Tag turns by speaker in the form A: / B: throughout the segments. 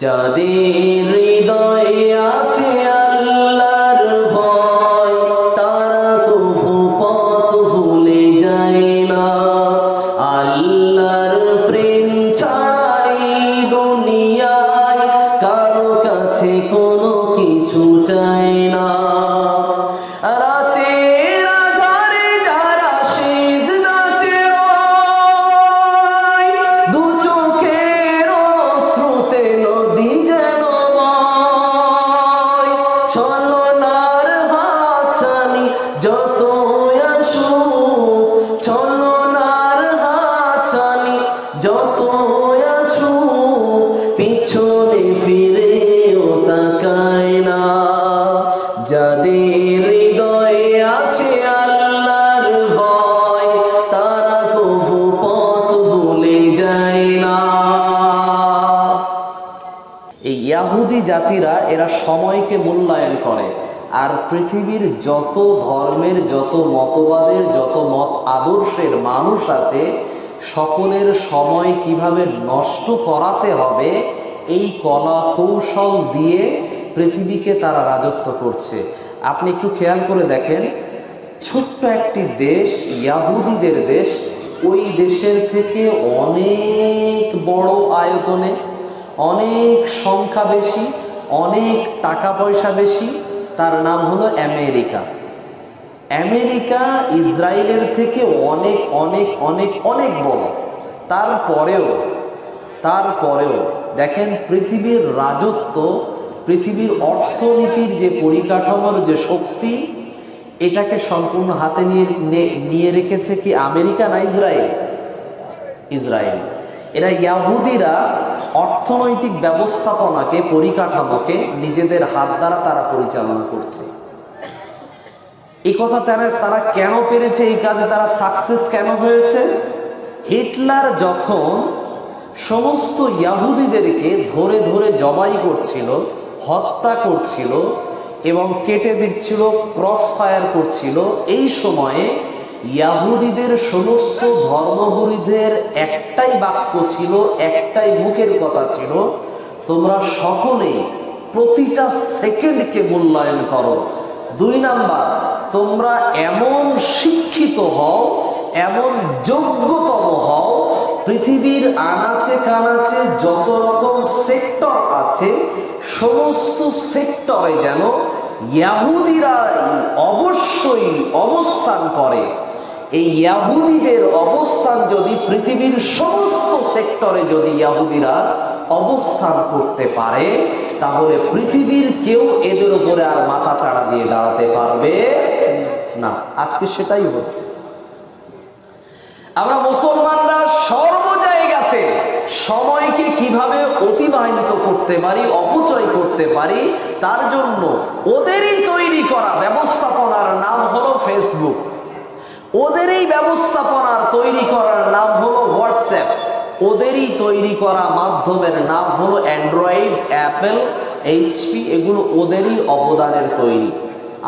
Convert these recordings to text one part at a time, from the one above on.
A: যাদের হৃদয়ে আছে আল্লাহর ভয়, তারা কভু পথ ভুলে যায় না। আল্লাহর প্রেম ছাড়াই দুনিয়ায় কারো কাছে কোনো কিছু চায় না। রাতের আধারে যারা সিজদাতে রয়, দু চোখের অশ্রুতে নদী যেন বয়। ছলনার হাতছানি যত আসুক, ছলনার হাতছানি যত আসুক, পিছনে ফিরেও তাকায় না। যাদের হৃদয়ে আছে আল্লাহর ভয়, তারা কভু পথ ভুলে যায় না। এই ইয়াহুদি জাতিরা এরা সময়কে মূল্যায়ন করে, আর পৃথিবীর যত ধর্মের, যত মতবাদের, যত মত আদর্শের মানুষ আছে, সকলের সময় কিভাবে নষ্ট করাতে হবে এই কলা কৌশল দিয়ে পৃথিবীকে তারা রাজত্ব করছে। আপনি একটু খেয়াল করে দেখেন, ছোট্ট একটি দেশ, ইয়াহুদিদের দেশ, ওই দেশের থেকে অনেক বড় আয়তনে, অনেক সংখ্যা বেশি, অনেক টাকা পয়সা বেশি, তার নাম হলো আমেরিকা। আমেরিকা ইসরায়েলের থেকে অনেক অনেক অনেক অনেক বড়। তারপরেও দেখেন পৃথিবীর রাজত্ব, পৃথিবীর অর্থনীতির যে পরিকাঠামোর যে শক্তি, এটাকে সম্পূর্ণ হাতে নিয়ে রেখেছে কি আমেরিকা না ইসরায়েল? ইসরায়েল। এরা ইয়াহুদিরা অর্থনৈতিক ব্যবস্থাপনাকে, পরিকাঠামোকে নিজেদের হাত দ্বারা তারা পরিচালনা করছে। এই কথা তারা কেন পেরেছে, এই কাজে তারা সাকসেস কেন হয়েছে? হিটলার যখন সমস্ত ইয়াহুদিদেরকে ধরে ধরে জবাই করছিল, হত্যা করছিল এবং কেটে দিচ্ছিল, ক্রস ফায়ার করছিল, এই সময়ে ইয়াহুদিদের সমস্ত ধর্মগুরুদের একটাই বাক্য ছিল, একটাই মুখের কথা ছিল, তোমরা সকলেই প্রতিটা সেকেন্ডকে মূল্যায়ন করো। 2 নাম্বার, তোমরা এমন শিক্ষিত হও, এমন যোগ্যতম হও, পৃথিবীর আনাচে কানাচে যত রকম সেক্টর আছে, সমস্ত সেক্টরে যেন ইয়াহুদিরা অবশ্যই অবস্থান করে। এই ইয়াহুদিদের অবস্থান যদি পৃথিবীর সমস্ত সেক্টরে যদি ইয়াহুদিরা অবস্থান করতে পারে, তাহলে পৃথিবীর কেউ এদের উপরে আর মাথা চাড়া দিয়ে দাঁড়াতে পারবে না। আজকে সেটাই হচ্ছে। আমরা মুসলমানরা সর্ব জায়গাতে সময়কে কিভাবে অতিবাহিত করতে পারি, অপচয় করতে পারি, তার জন্য ওদেরই তৈরি করা ব্যবস্থাপনার নাম হলো ফেসবুক, ওদেরই ব্যবস্থাপনার তৈরি করার নাম হলো হোয়াটসঅ্যাপ, ওদেরই তৈরি করা মাধ্যমের নাম হলো অ্যান্ড্রয়েড, অ্যাপেল, এইচপি, এগুলো ওদেরই অবদানের তৈরি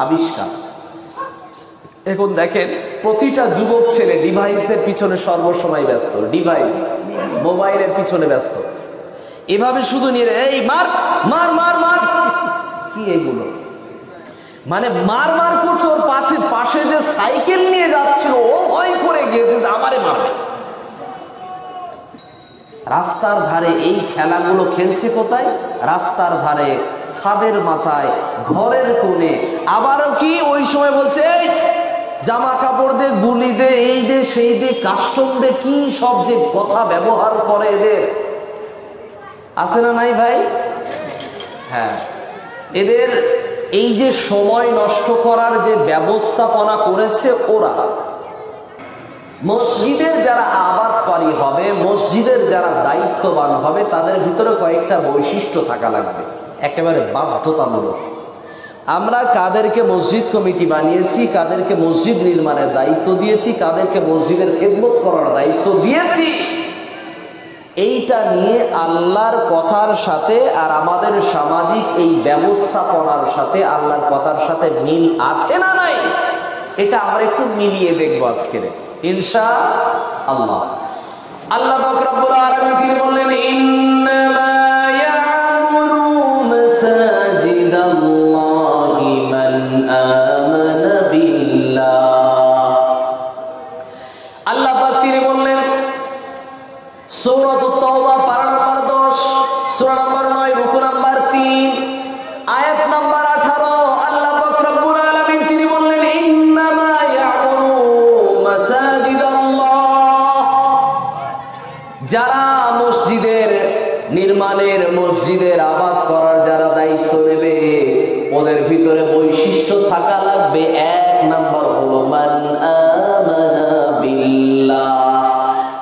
A: আবিষ্কার। এখন দেখেন প্রতিটা যুবক ছেলে ডিভাইসের পিছনে সর্বসময় ব্যস্ত, ডিভাইস, মোবাইলের পিছনে ব্যস্ত। এভাবে শুধু নিয়ে এই মার মার মার মার, কি এগুলো? মানে মার মার করছে, ওর পাশে যে সাইকেল নিয়ে যাচ্ছিল ও ভয় করে গিয়েছে যে আমারে মারবে। রাস্তার ধারে এই খেলাগুলো খেলছে কোথায়? রাস্তার ধারে, ছাদের মাথায়, ঘরের কোণে। আবারও কি ওই সময় বলছে এই জামা কাপড় দে, গুলি দে, এই দে, সেই দে, কাস্টম দে, কি সব যে কথা ব্যবহার করে এদের, আছে না নাই ভাই? হ্যাঁ, এদের এই যে সময় নষ্ট করার যে ব্যবস্থাপনা করেছে ওরা, মসজিদের যারা আবাদকারী হবে, মসজিদের যারা দায়িত্ববান হবে, তাদের ভিতরে কয়েকটা বৈশিষ্ট্য থাকা লাগবে, একেবারে বাধ্যতামূলক। আমরা কাদেরকে মসজিদ কমিটি বানিয়েছি, কাদেরকে মসজিদ নির্মাণের দায়িত্ব দিয়েছি, কাদেরকে মসজিদের খেদমত করার দায়িত্ব দিয়েছি, এইটা নিয়ে আল্লাহর কথার সাথে আর আমাদের সামাজিক এই ব্যবস্থাপনার সাথে আল্লাহর কথার সাথে মিল আছে না নাই, এটা আমরা একটু মিলিয়ে দেখবো আজকের ইনশাআল্লাহ। আল্লাহ পাক রব্বুল আলামিন তিনি বললেন, ইন্নামা সূরা নাম্বার 9 রুকু নাম্বার 3 আয়াত নাম্বার 18 আল্লাহ পাক রব্বুল আলামিন তিনি বললেন ইন্নামা ইয়ামুরু মাসাজিদাল্লাহ, যারা মসজিদের নির্মাণের, মসজিদের আবাদ করার যারা দায়িত্ব নেবে, ওদের ভিতরে বৈশিষ্ট্য থাকা লাগবে। এক নাম্বার হলো মান আমানা বিল্লাহ,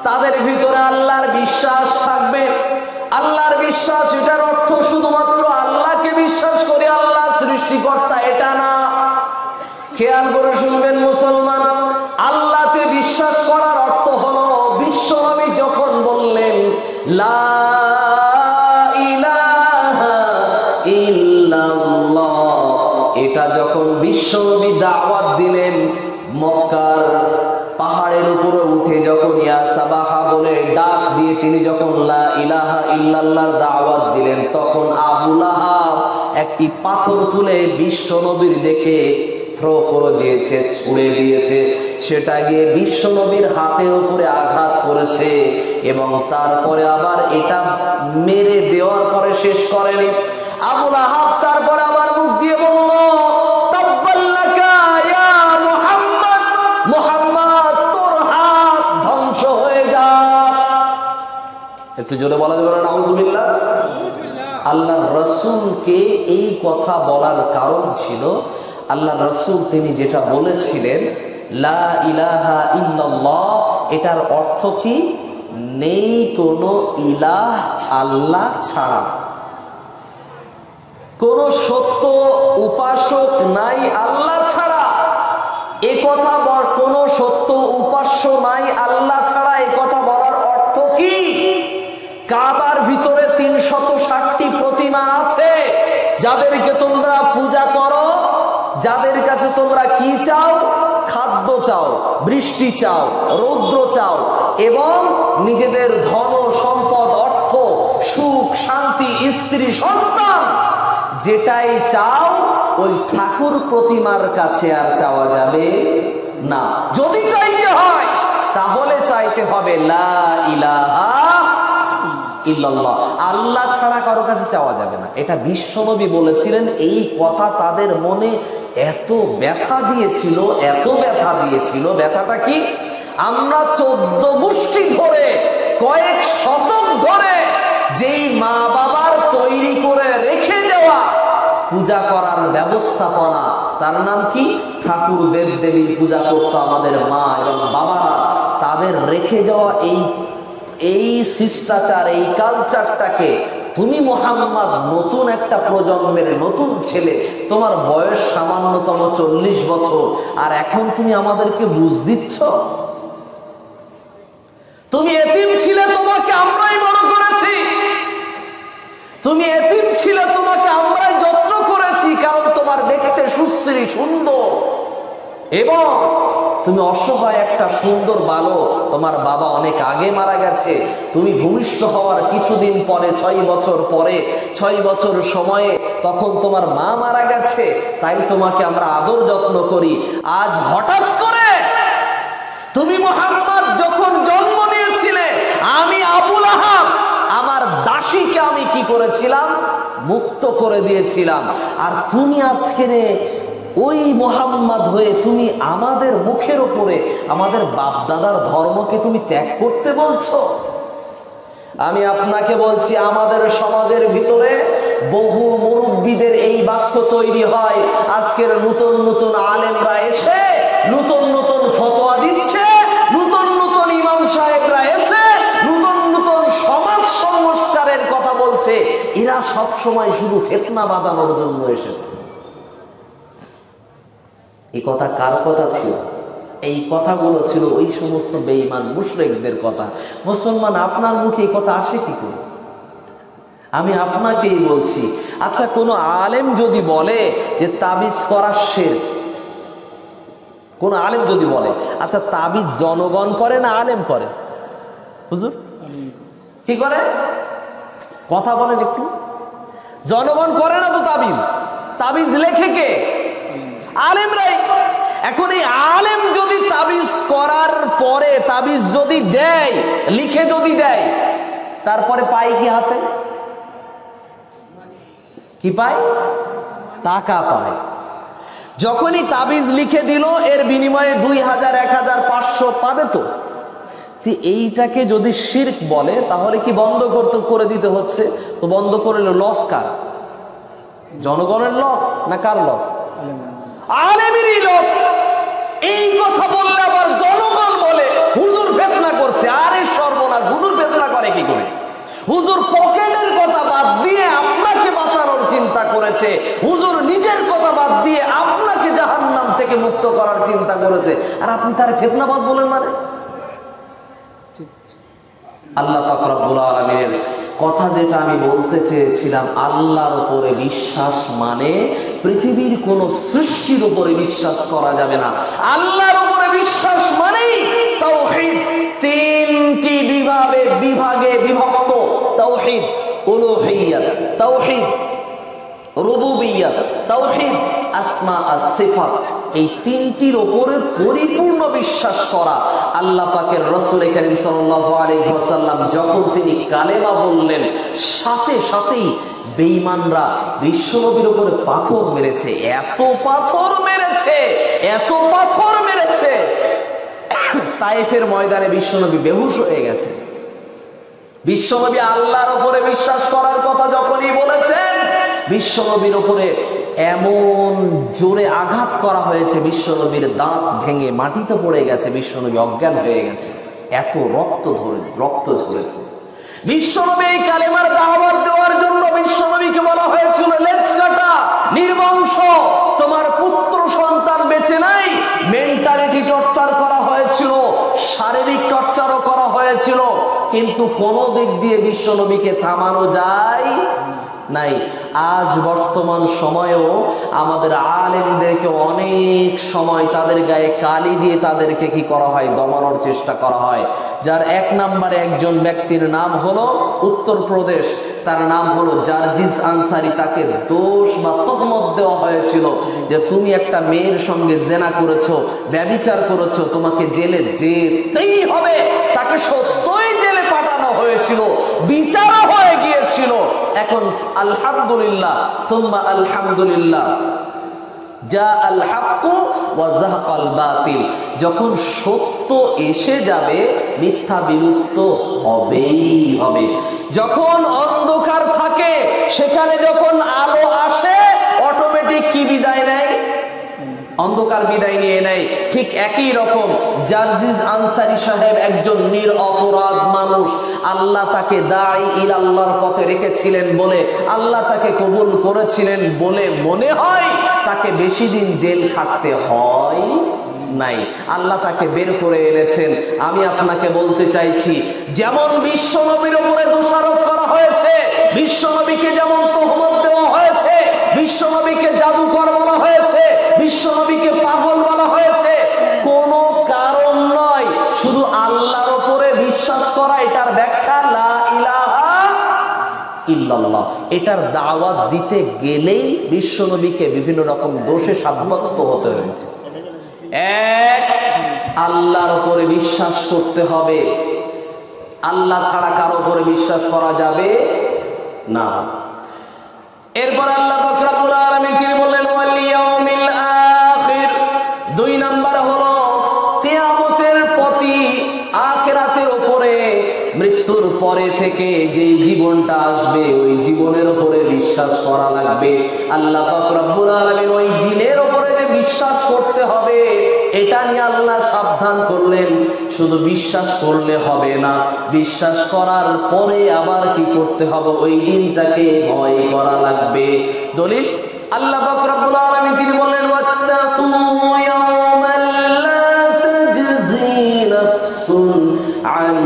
A: তাদের ভিতরে আল্লাহর বিশ্বাস থাকবে। আল্লাহর বিশ্বাস এটার অর্থ শুধুমাত্র আল্লাহকে বিশ্বাস করে আল্লাহ সৃষ্টিকর্তা এটা না। খেয়াল করে শুনবেন মুসলমান, আল্লাহতে বিশ্বাস করার অর্থ হলো বিশ্বনবী যখন বললেন লা ইলাহা ইল্লাল্লাহ, এটা যখন বিশ্বনবী দাওয়াত দিলেন, মক্কার পাহাড়ের উপরে উঠে যখন ইয়া সাবাহা বলে ডাক দিয়ে তিনি যখন লা ইলাহা ইল্লাল্লাহর দাওয়াত দিলেন, তখন আবু লাহাব একটি পাথর তুলে বিশ্বনবীর দেখে থ্রো করে দিয়েছে, ছুঁড়ে দিয়েছে। সেটা গিয়ে বিশ্বনবীর হাতের উপরে আঘাত করেছে এবং তারপরে আবার এটা মেরে দেওয়ার পরে শেষ করেনি। আবু লাহাব তারপরে আবার মুখ দিয়ে বলল তাব্বাল্লাকা ইয়া মুহাম্মদ, মুহাম্মদ তোর হাত ধ্বংস হয়ে যাক। একটু জোরে বলা যাবে না নাউযুবিল্লাহ? আল্লাহর রাসূলকে এই কথা বলার কারণ ছিল, আল্লাহ রাসূল তিনি যেটা বলেছিলেন লা ইলাহা ইল্লাল্লাহ, এটার অর্থ কি? নেই কোনো ইলাহ আল্লাহ ছাড়া, কোন সত্য উপাসক নাই আল্লাহ ছাড়া। এ কথা কোন সত্য উপাস্য নাই আল্লাহ ছাড়া, এ কথা বলার অর্থ কি? কাবার ভিতরে 360টি প্রতিমা আছে, যাদেরকে তোমরা পূজা করো, যাদের কাছে তোমরা কি চাও? খাদ্য চাও, বৃষ্টি চাও, রৌদ্র চাও এবং নিজেদের ধন সম্পদ, অর্থ, সুখ, শান্তি, স্ত্রী, সন্তান, যেটাই চাও ওই ঠাকুর প্রতিমার কাছে আর চাওয়া যাবে না। যদি চাইতে হয় তাহলে চাইতে হবে লা ইলাহা ইল্লাল্লাহ, আল্লাহ ছাড়া কারো কাছে চাওয়া যাবে না। এটা বিশ্বনবী বলেছিলেন। এই কথা তাদের মনে এত ব্যথা দিয়েছিল, এত ব্যথা দিয়েছিল। ব্যথাটা কি? আমরা 14 গোষ্ঠী ধরে, কয়েক শতক ধরে যেই মা বাবার তৈরি করে রেখে যাওয়া পূজা করার ব্যবস্থাপনা, তার নাম কি? ঠাকুর দেব দেবীর পূজা করতো আমাদের মা এবং বাবারা। তাদের রেখে যাওয়া এই শিষ্টাচার, এই কালচারটাকে তুমি মুহাম্মদ, নতুন একটা প্রজন্মের নতুন ছেলে, তোমার বয়স সামান্যতম 40 বছর, আর এখন তুমি আমাদেরকে বুঝ দিচ্ছ? তুমি এতিম ছিলে, তোমাকে আমরাই বড় করেছি। তুমি এতিম ছিলে, তোমাকে আমরাই যত্ন করেছি, কারণ তোমার দেখতে সুশ্রী, সুন্দর এবং তুমি অসহায় একটা সুন্দর বালক। তোমার বাবা অনেক আগে মারা গেছে, তুমি ভূমিষ্ঠ হওয়ার কিছুদিন পরে, 6 বছর পরে, 6 বছর সময়ে তখন তোমার মা মারা গেছে, তাই তোমাকে আমরা আদর যত্ন করি। আজ হঠাৎ করে তুমি মুহাম্মদ যখন জন্ম নিয়েছিলে, আমি আবু লাহাব আমার দাসীকে আমি কি করেছিলাম? মুক্ত করে দিয়েছিলাম। আর তুমি আজকে ওই মুহাম্মদ হয়ে তুমি আমাদের মুখের উপরে আমাদের বাপ দাদার ধর্মকে তুমি ত্যাগ করতে বলছো? আমি আপনাকে বলছি, আমাদের সমাজের ভিতরে বহু মুরব্বীদের এই বাক্য তৈরি হয়। আজকের নতুন নতুন আলেমরা এসে নতুন নতুন ফতোয়া দিচ্ছে, নতুন নতুন ইমাম সাহেবরা এসে নতুন নতুন সমাজ সংস্কারের কথা বলছে। এরা সব সময় শুধু ফিতনা বাঁধানোর জন্য এসেছে। এই কথা কার কথা ছিল? এই কথাগুলো ছিল ওই সমস্ত বেঈমান মুশরিকদের কথা। মুসলমান, আপনার মুখে এই কথা আসে কি করে? আমি আপনাকেই বলছি। আচ্ছা, কোনো আলেম যদি বলে যে তাবিজ করা শিরক, কোন আলেম যদি বলে, আচ্ছা তাবিজ জনগণ করে না আলেম করে? হুজুর কি করে? কথা বলেন একটু। জনগণ করে না তো তাবিজ, তাবিজ লেখে কে? আলেমরাই। এখন এই আলেম যদি তাবিজ করার পরে তাবিজ যদি দেয়, লিখে যদি দেয়, তারপরে পায় কি হাতে? কি পায়? টাকা পায়। যখনই তাবিজ লিখে দিল এর বিনিময়ে 2000, 1000, 500 পাবে তো। এইটাকে যদি শিরক বলে তাহলে কি বন্ধ করে দিতে হচ্ছে? তো বন্ধ করলে লস কার? জনগণের লস না কার লস? আলেমেরই লস। এই কথা বললে আবার জনগণ বলে হুজুর ফিতনা করছে। আরে সর্বনাশ, হুজুর ফিতনা করে কি করে? হুজুর পকেটের কথা বাদ দিয়ে আপনাকে বাঁচানোর চিন্তা করেছে। হুজুর নিজের কথা বাদ দিয়ে আপনাকে জাহান্নাম থেকে মুক্ত করার চিন্তা করেছে, আর আপনি তারে ফিতনাবাজ বলেন মানে? আল্লাহ পাক রব্বুল আলামিনের কথা যেটা আমি বলতে চেয়েছিলাম, আল্লাহর উপরে বিশ্বাস মানে পৃথিবীর কোন সৃষ্টির উপরে বিশ্বাস করা যাবে না। আল্লাহর উপরে বিশ্বাস মানেই তাওহীদ। তিনটি বিভাগে বিভক্ত: তাওহীদ উলুহিয়্যাত, তাওহীদ রুবুবিয়্যাত, তাওহীদ আসমা আস সিফাত। এই তিনটির উপরে পরিপূর্ণ বিশ্বাস করা। আল্লাহ পাকের রাসূল কারীম সাল্লাল্লাহু আলাইহি ওয়াসাল্লাম যখন তিনি কালেমা বললেন, সাথে সাথেই বেঈমানরা বিশ্বনবীর উপরে পাথর মেরেছে। এত পাথর মেরেছে, এত পাথর মেরেছে, তায়েফের ময়দানে বিশ্বনবী বেহুশ হয়ে গেছে। বিশ্বনবী আল্লাহর উপরে বিশ্বাস করার কথা যখনই বলেছেন, বিশ্বনবীর উপরে এমন জোরে আঘাত করা হয়েছে, বিশ্বনবীর দাঁত ভেঙে মাটিতে পড়ে গেছে, বিশ্বনবী অজ্ঞান হয়ে গেছে। এত রক্ত ঝরেছে। বিশ্বনবী এই কালেমার দাওয়াত দেওয়ার জন্য বিশ্বনবীকে বলা হয়েছিল লেজ কাটা, নির্বংশ, তোমার পুত্র সন্তান বেঁচে নাই। মেন্টালিটি টর্চার করা হয়েছিল, শারীরিক টর্চারও করা হয়েছিল, কিন্তু কোন দিক দিয়ে বিশ্বনবীকে থামানো যায় নাই। আজ বর্তমান সময়েও আমাদের আলেমদেরকে অনেক সময় তাদের গায়ে কালি দিয়ে তাদেরকে কি করা হয়? দমানোর চেষ্টা করা হয়। যার এক নম্বরে একজন ব্যক্তির নাম হলো উত্তরপ্রদেশ, তার নাম হলো জার্জিস আনসারী। তাকে দোষ বা তহমত দেওয়া হয়েছিল যে তুমি একটা মেয়ের সঙ্গে জেনা করেছো, ব্যভিচার করেছো, তোমাকে জেলে যেতেই হবে। তাকে সত্যই জেলে পাঠানো হয়েছিল, বিচারও হয়ে গিয়েছিল। এখন আলহামদুলিল্লাহ সুম্মা আলহামদুলিল্লাহ, যা আল হাক্কু ওয়া যাহাকাল বাতিল। যখন সত্য এসে যাবে, মিথ্যা বিলুপ্ত হবেই হবে। যখন অন্ধকার থাকে, সেখানে যখন আলো আসে, অটোমেটিক কি বিদায় নেয়? অন্ধকার বিদায় নিয়ে নেয়। ঠিক একই রকম জার্জিস আনসারী সাহেব একজন নিরপরাধ মানুষ। আল্লাহ তাকে দাঈ ইলাল্লাহর পথে রেখেছিলেন বলে, আল্লাহ তাকে কবুল করেছিলেন বলে মনে হয় তাকে বেশি দিন জেল খাটতে হয় নাই। আল্লাহ তাকে বের করে এনেছেন। আমি আপনাকে বলতে চাইছি, যেমন বিশ্বনবীর উপরে দোষারোপ করা হয়েছে, বিশ্বনবীকে যেমন তহমত দেওয়া হয়েছে, বিশ্বনবীকে জাদুকর বলা হয়েছে, বিশ্বনবীকে পাগল বলা হয়েছে, কোনো কারণ নয়, শুধু আল্লাহর উপরে বিশ্বাস করা। এটার ব্যাখ্যা লা ইলাহা ইল্লাল্লাহ। এটার দাওয়াত দিতে গেলেই বিশ্বনবীকে বিভিন্ন রকম দোষে সাব্যস্ত হতে হয়েছে। এক, আল্লাহর উপরে বিশ্বাস করতে হবে। আল্লাহ ছাড়া কারো উপরে বিশ্বাস করা যাবে না। এরপর আল্লাহ পাক রব্বুল আলামিন তিনি বললেন ওয়াল ইয়াউমিল আখির। দুই নাম্বার হলো কিয়ামতের প্রতি, আখিরাতের উপরে, মৃত্যুর পরে থেকে যে জীবনটা আসবে ওই জীবনের উপরে বিশ্বাস করা লাগবে। আল্লাহ পাক রব্বুল আলামিন ওই দিনের উপরে যে বিশ্বাস করতে হবে এটা নিয়ে আল্লাহ সাবধান করলেন। শুধু বিশ্বাস করলে হবে না, বিশ্বাস করার পরে আবার কি করতে হবে? ওই দিনটাকে ভয় করা লাগবে। দলিল আল্লাহ পাক রব্বুল আলামিন তিনি বললেন ওয়াত্তাকু ইয়াওমান লা তাজজি নাফসুন আন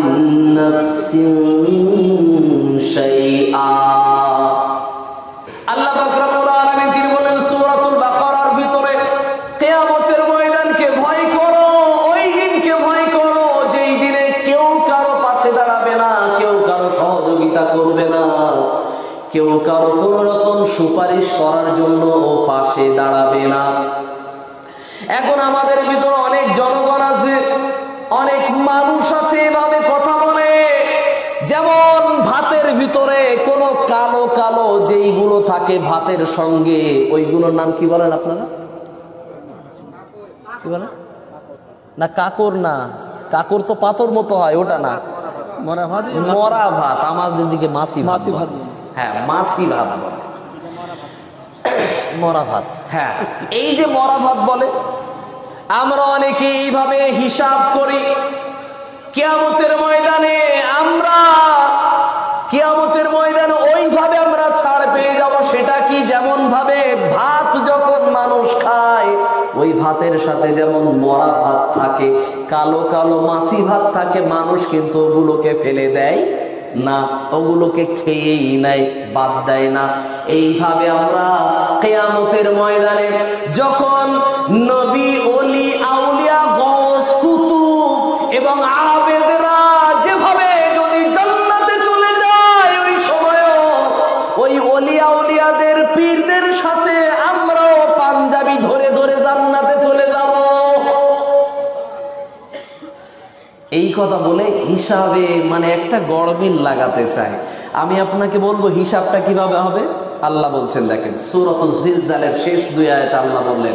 A: নাফসিন শাইআ। আল্লাহ পাক রব্বুল আলামিন তিনি বললেন সূরাতুল বাকারার ভিতরে, কিয়ামতের ময়দানকে ভয় করো, ওই দিনকে ভয় করো যেই দিনে কেউ কারো পাশে দাঁড়াবে না, কেউ কারো সহযোগিতা করবে না, কেউ কারো কোনো রকম সুপারিশ করার জন্য ও পাশে দাঁড়াবে না। এখন আমাদের ভিতরে অনেক জনগণ আছে, অনেক মানুষ আছে এভাবে কথা বলে, যেমন ভাতের ভিতরে কোনো কালো কালো যেইগুলো থাকে ভাতের সঙ্গে, ওইগুলোর নাম কি বলেন আপনারা? কি বলেন? না কাকর না, কাকর তো পাথর মতো হয়, ওটা না, মরা ভাত। আমাদের দিকে মাছি ভাত। হ্যাঁ, মাছি ভাত বলে, মরা ভাত। হ্যাঁ, এই যে মরা ভাত বলে, আমরা অনেকে এইভাবে হিসাব করি। কিয়ামতের ময়দানে ওইভাবে আমরা ছাড় পেয়ে যাব। সেটা কি? যেমন ভাবে ভাত যখন মানুষ খায়, ওই ভাতের সাথে যেমন মরা ভাত থাকে, কালো কালো মাছি ভাত থাকে, মানুষ কিন্তু ওগুলোকে ফেলে দেয় না, ওগুলোকে খেয়েই নেয়, বাদ দেয় না। এইভাবে আমরা কিয়ামতের ময়দানে যখন নবী, ওলি, আউলিয়া, গওস, কুতুব এবং আবেদরা যেভাবে যদি জান্নাতে চলে যায়, ওই সময়ও ওই ওলি আউলিয়াদের, পীরদের সাথে আমরাও পাঞ্জাবি ধরে ধরে জান্নাতে চলে যাব। এই কথা বলে হিসাবে মানে একটা গড়মিল লাগাতে চায়। আমি আপনাকে বলবো হিসাবটা কিভাবে হবে। আল্লাহ বলছেন, দেখেন সূরাতুল জিলজালের শেষ 2 আয়াতে আল্লাহ বললেন,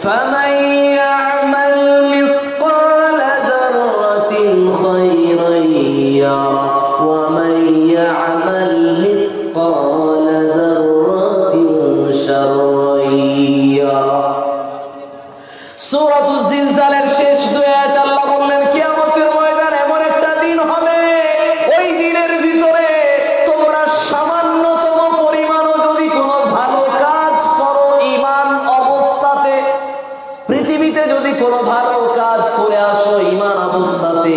A: ফামান ইয়ামাল মিসকালা যাররাতিন খায়রান ইয়ারা ওয়া মান ইয়ামাল মিসকালা যাররাতিন শাররান ইয়ারা। সূরাতুল জিলজালের শেষ 2 আয়াতে আল্লাহ বললেন, কিয়ামতের ময়দান এমন একটা দিন হবে, ওই দিনের ভিতরে তোমরা সামান্যতম পরিমাণও যদি কোনো ভালো কাজ করো, ঈমান অবস্থাতে, পৃথিবীতে যদি কোনো ভালো কাজ করে আসো ঈমান অবস্থাতে,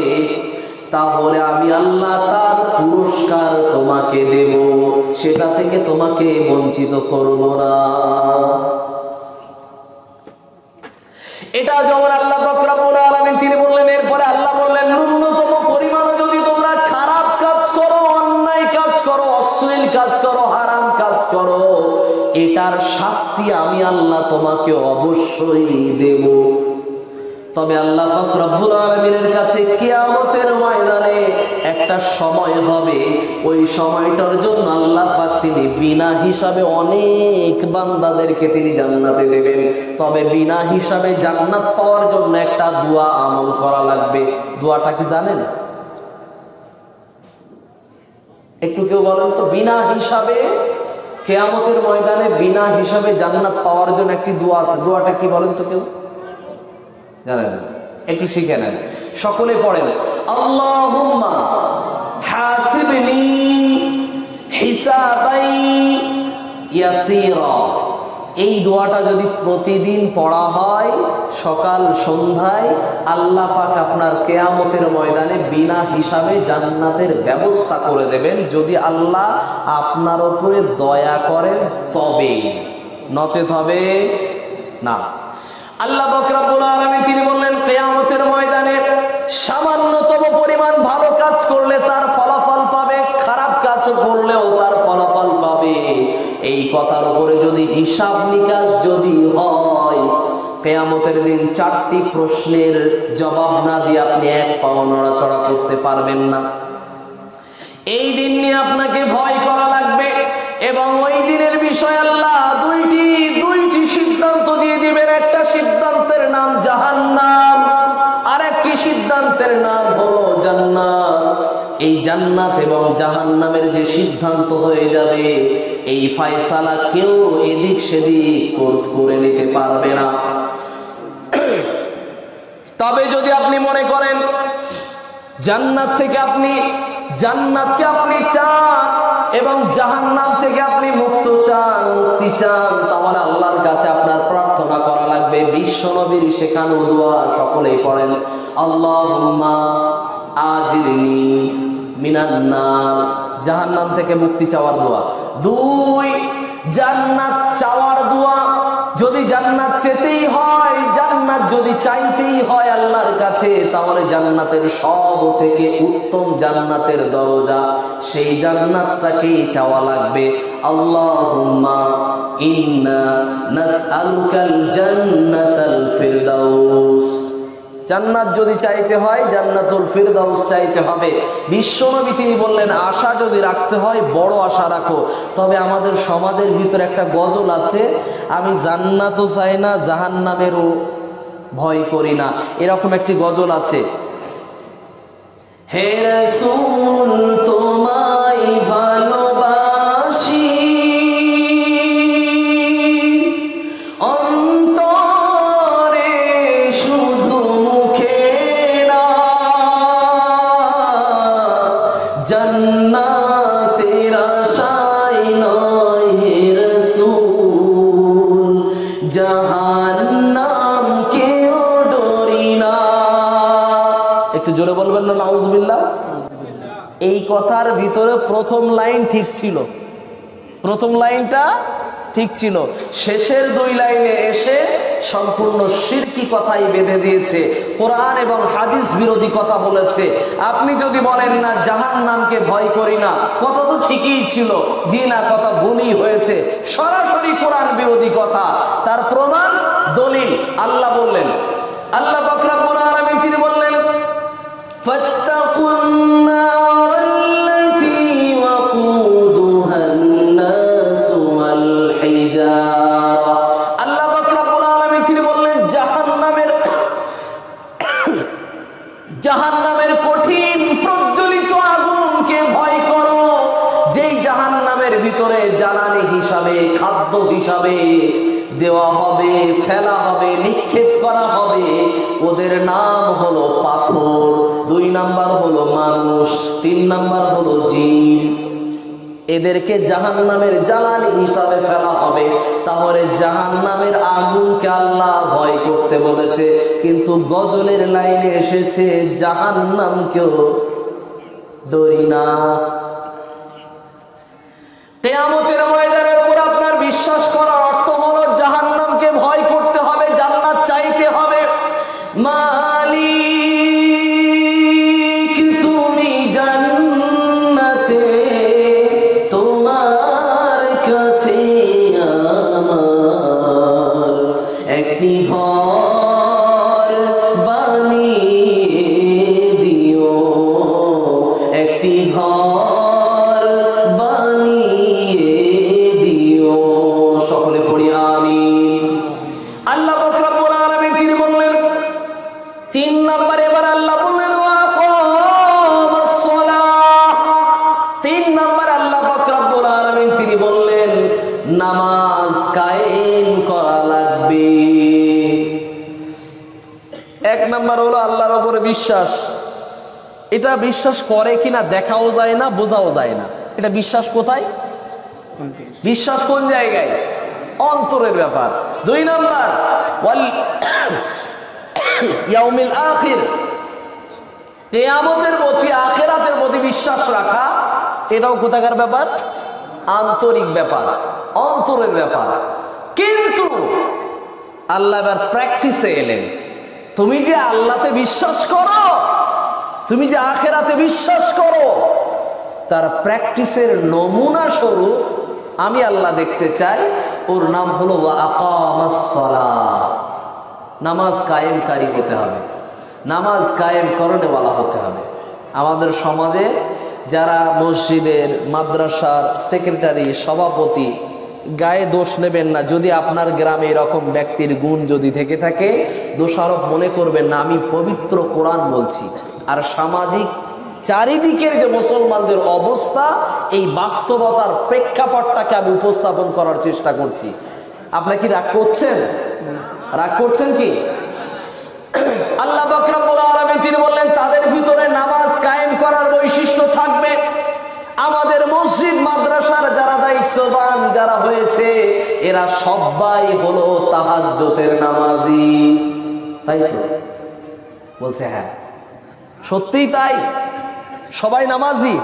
A: তাহলে আমি আল্লাহ তার পুরস্কার তোমাকে দেব, সেটা থেকে তোমাকে বঞ্চিত করব না। এটা যেমন আল্লাহ পাক রব্বুল আলামিন তিনি বললেন। এরপরে আল্লাহ বললেন, ন্যূনতম পরিমাণও যদি তোমরা খারাপ কাজ করো, অন্যায় কাজ করো, অশ্লীল কাজ করো, হারাম কাজ করো, এটার শাস্তি আমি আল্লাহ তোমাকে অবশ্যই দেব। তবে আল্লাহ পাক রব্বুল আলামিনের কাছে কিয়ামতের ময়দানে একটা সময় হবে, ওই সময়টার জন্য আল্লাহ পাক তিনি বিনা হিসাবে অনেক বান্দাদেরকে তিনি জান্নাতে দেবেন। তবে বিনা হিসাবে জান্নাত পাওয়ার জন্য একটা দোয়া আমল করা লাগবে। দোয়াটা কি জানেন? একটু কেউ বলেন তো। বিনা হিসাবে কিয়ামতের ময়দানে বিনা হিসাবে জান্নাত পাওয়ার জন্য একটি দোয়া আছে। দোয়াটা কি বলেন তো কেউ? জানেন? একটু শিখে নেন, সকলে পড়েন, আল্লাহুম্মা হাসিবনি হিসাবাই ইয়াসীরা। এই দোয়াটা যদি প্রতিদিন পড়া হয় সকাল সন্ধ্যায়, আল্লাহ পাক আপনার কিয়ামতের ময়দানে বিনা হিসাবে জান্নাতের ব্যবস্থা করে দেবেন, যদি আল্লাহ আপনার উপরে দয়া করেন তবে, নচেত হবে না। আল্লাহ পাক রব্বুল আলামিন তিনি বললেন, কিয়ামতের ময়দানে সামান্যতম পরিমাণ ভালো কাজ করলে তার ফলাফল পাবে, খারাপ কাজ করলেও তার ফলাফল পাবে। এই কথার উপরে যদি হিসাব নিকাশ যদি হয়, কিয়ামতের দিন 4টি প্রশ্নের জবাব না দিয়ে আপনি এক পাও নড়াচড়া করতে পারবেন না। এই দিন নিয়ে আপনাকে ভয় করা লাগবে, এবং ওই দিনের বিষয় আল্লাহ দুইটি সিদ্ধান্ত দিয়ে দিবেন। একটা সিদ্ধান্তের নাম জাহান্নাম, আর একটি সিদ্ধান্তের নাম হলো জান্নাত। এই জান্নাত এবং জাহান্নামের যে সিদ্ধান্ত হয়ে যাবে, এই ফয়সালা কেউ এদিক সেদিক করে নিতে পারবে না। তবে যদি আপনি মনে করেন জান্নাতকে আপনি চান এবং জাহান্নাম থেকে আপনি মুক্তি চান, তাহলে আল্লাহর কাছে আপনার প্রার্থনা করা লাগবে বিশ্বনবীর শেখানো দোয়া। সকলেই পড়েন, আল্লাহুম্মা আজিরনি মিনান নার। জাহান্নাম থেকে মুক্তি চাওয়ার দোয়া। 2, জান্নাত চাওয়ার দোয়া। যদি জান্নাত চেতেই হয়, জান্নাত যদি চাইতেই হয় আল্লাহর কাছে, তাহলে জান্নাতের সব থেকে উত্তম জান্নাতের দরজা, সেই জান্নাতটাকেই চাওয়া লাগবে। আল্লাহুম্মা ইন্না নাসআলুকাল জান্নাতাল ফিরদাউস। জান্নাত যদি চাইতে হয় জান্নাতুল ফিরদাউস চাইতে হবে। বিশ্বনবী তিনি বললেন আশা যদি রাখতে হয় বড় আশা রাখো। তবে আমাদের সমাজের ভিতরে একটা গজল আছে, আমি জান্নাতও চাই না জাহান্নামেরও ভয় করি না, এরকম একটি গজল আছে। হে রাসূল তোমায় ভালোবাসি অন্তরে শুধু মুখে না, জান্নাতের আশায় নয় হে রাসূল, জাহান্নাম কেও ডরি না। একটু জোরে বলবেন না নাউজুবিল্লাহ। এই কথার ভিতরে প্রথম লাইন ঠিক ছিল, প্রথম লাইনটা ঠিক ছিল, শেষের দুই লাইনে এসে সম্পূর্ণ শিরকি কথাই বেঁধে দিয়েছে, কোরআন এবং হাদিস বিরোধী কথা বলেছে। আপনি যদি বলেন না জাহান্নামকে ভয় করি না, কথা তো ঠিকই ছিল, জি না কথা ভুলই হয়েছে, সরাসরি কোরআন বিরোধী কথা। তার প্রমাণ দলিল আল্লাহ বললেন, আল্লাহ পাক রব্বুল আলামিন তিনি বললেন ফাত্তাকুন নারাল্লাতী ওয়াকুদুহান নাস ওয়াল হিজারা। আল্লাহ পাক রব্বুল আলামিন তিনি বললেন জাহান্নামের কঠিন প্রজ্বলিত আগুনকে ভয় করো, যেই জাহান্নামের ভিতরে জ্বালানি হিসাবে খাদ্য হিসাবে দেওয়া হবে, ফেলা হবে, নিক্ষেপ করা হবে। ওদের নাম হলো পাথর, 2 নাম্বার হলো মানুষ, 3 নাম্বার হলো জিন। এদেরকে জাহান্নামের জ্বালানি হিসাবে ফেলা হবে। তাহলে জাহান্নামের আগুনকে আল্লাহ ভয় করতে বলেছে, কিন্তু গজলের লাইনে এসেছে জাহান্নামকেও ডরি না। কিয়ামতের ময়দানের উপর আপনার বিশ্বাস করার অর্থ হলো জাহান্নামকে ভয় করতে হবে, জান্নাত চাইতে হবে। মালিক তুমি জান্নাতে, তোমার কাছে আমার একটি ঘর বানিয়ে দিও, একটি ঘর বানিয়ে দিও। সকলে পড়ি আমিন। আল্লাহ পাক রব্বুল আলামিন তিনি বললেন 3 নাম্বার, এবার আল্লাহ বললেন ওয়াকামাস সালাহ। 3 নাম্বার আল্লাহ পাক রব্বুল আলামিন তিনি বললেন নামাজ কায়েম করা লাগবে। 1 নাম্বার হলো আল্লাহর উপরে বিশ্বাস। এটা বিশ্বাস করে কিনা দেখাও যায় না, বোঝাও যায় না। এটা বিশ্বাস কোথায়? বিশ্বাস কোন জায়গায়? অন্তরের ব্যাপার। 2 নাম্বার ওয়াল ইয়াউমিল আখির, কিয়ামতের প্রতি, আখিরাতের প্রতি বিশ্বাস রাখা, এটাও কোথাকার ব্যাপার? আন্তরিক ব্যাপার, অন্তরের ব্যাপার। কিন্তু আল্লাহ এবার প্র্যাকটিসে এলেন। তুমি যে আল্লাহতে বিশ্বাস করো, তুমি যে আখিরাতে বিশ্বাস করো, তার প্র্যাকটিসের নমুনা স্বরূপ আমি আল্লাহ দেখতে চাই। ওর নাম হলো ওয়া আকামাস সালাহ। নামাজ কায়েমকারী হতে হবে, নামাজ কায়েম করনেওয়ালা হতে হবে। আমাদের সমাজে যারা মসজিদের মাদ্রাসার সেক্রেটারি, সভাপতি, গায়ে দোষ নেবেন না। যদি আপনার গ্রামে এরকম ব্যক্তির গুণ যদি থেকে থাকে, দোষারোপ মনে করবেন না। আমি পবিত্র কোরআন বলছি, আর সামাজিক চারিদিকের যে মুসলমানদের অবস্থা, এই বাস্তবতার প্রেক্ষাপটটাকে আমি উপস্থাপন করার চেষ্টা করছি। আপনারা কি রাগ করছেন? রাগ করছেন কি? আল্লাহ পাক রব্বুল আলামিন তিনি বললেন তাদের ভিতরে নামাজ কায়েম করার বৈশিষ্ট্য থাকবে। আমাদের মসজিদ মাদ্রাসার যারা দায়িত্ববান যারা হয়েছে, এরা সবাই হলো তাহাজ্জুদের নামাজি, তাই তো? বলছে হ্যাঁ, সত্যিই তাই। সবাই নামাজি,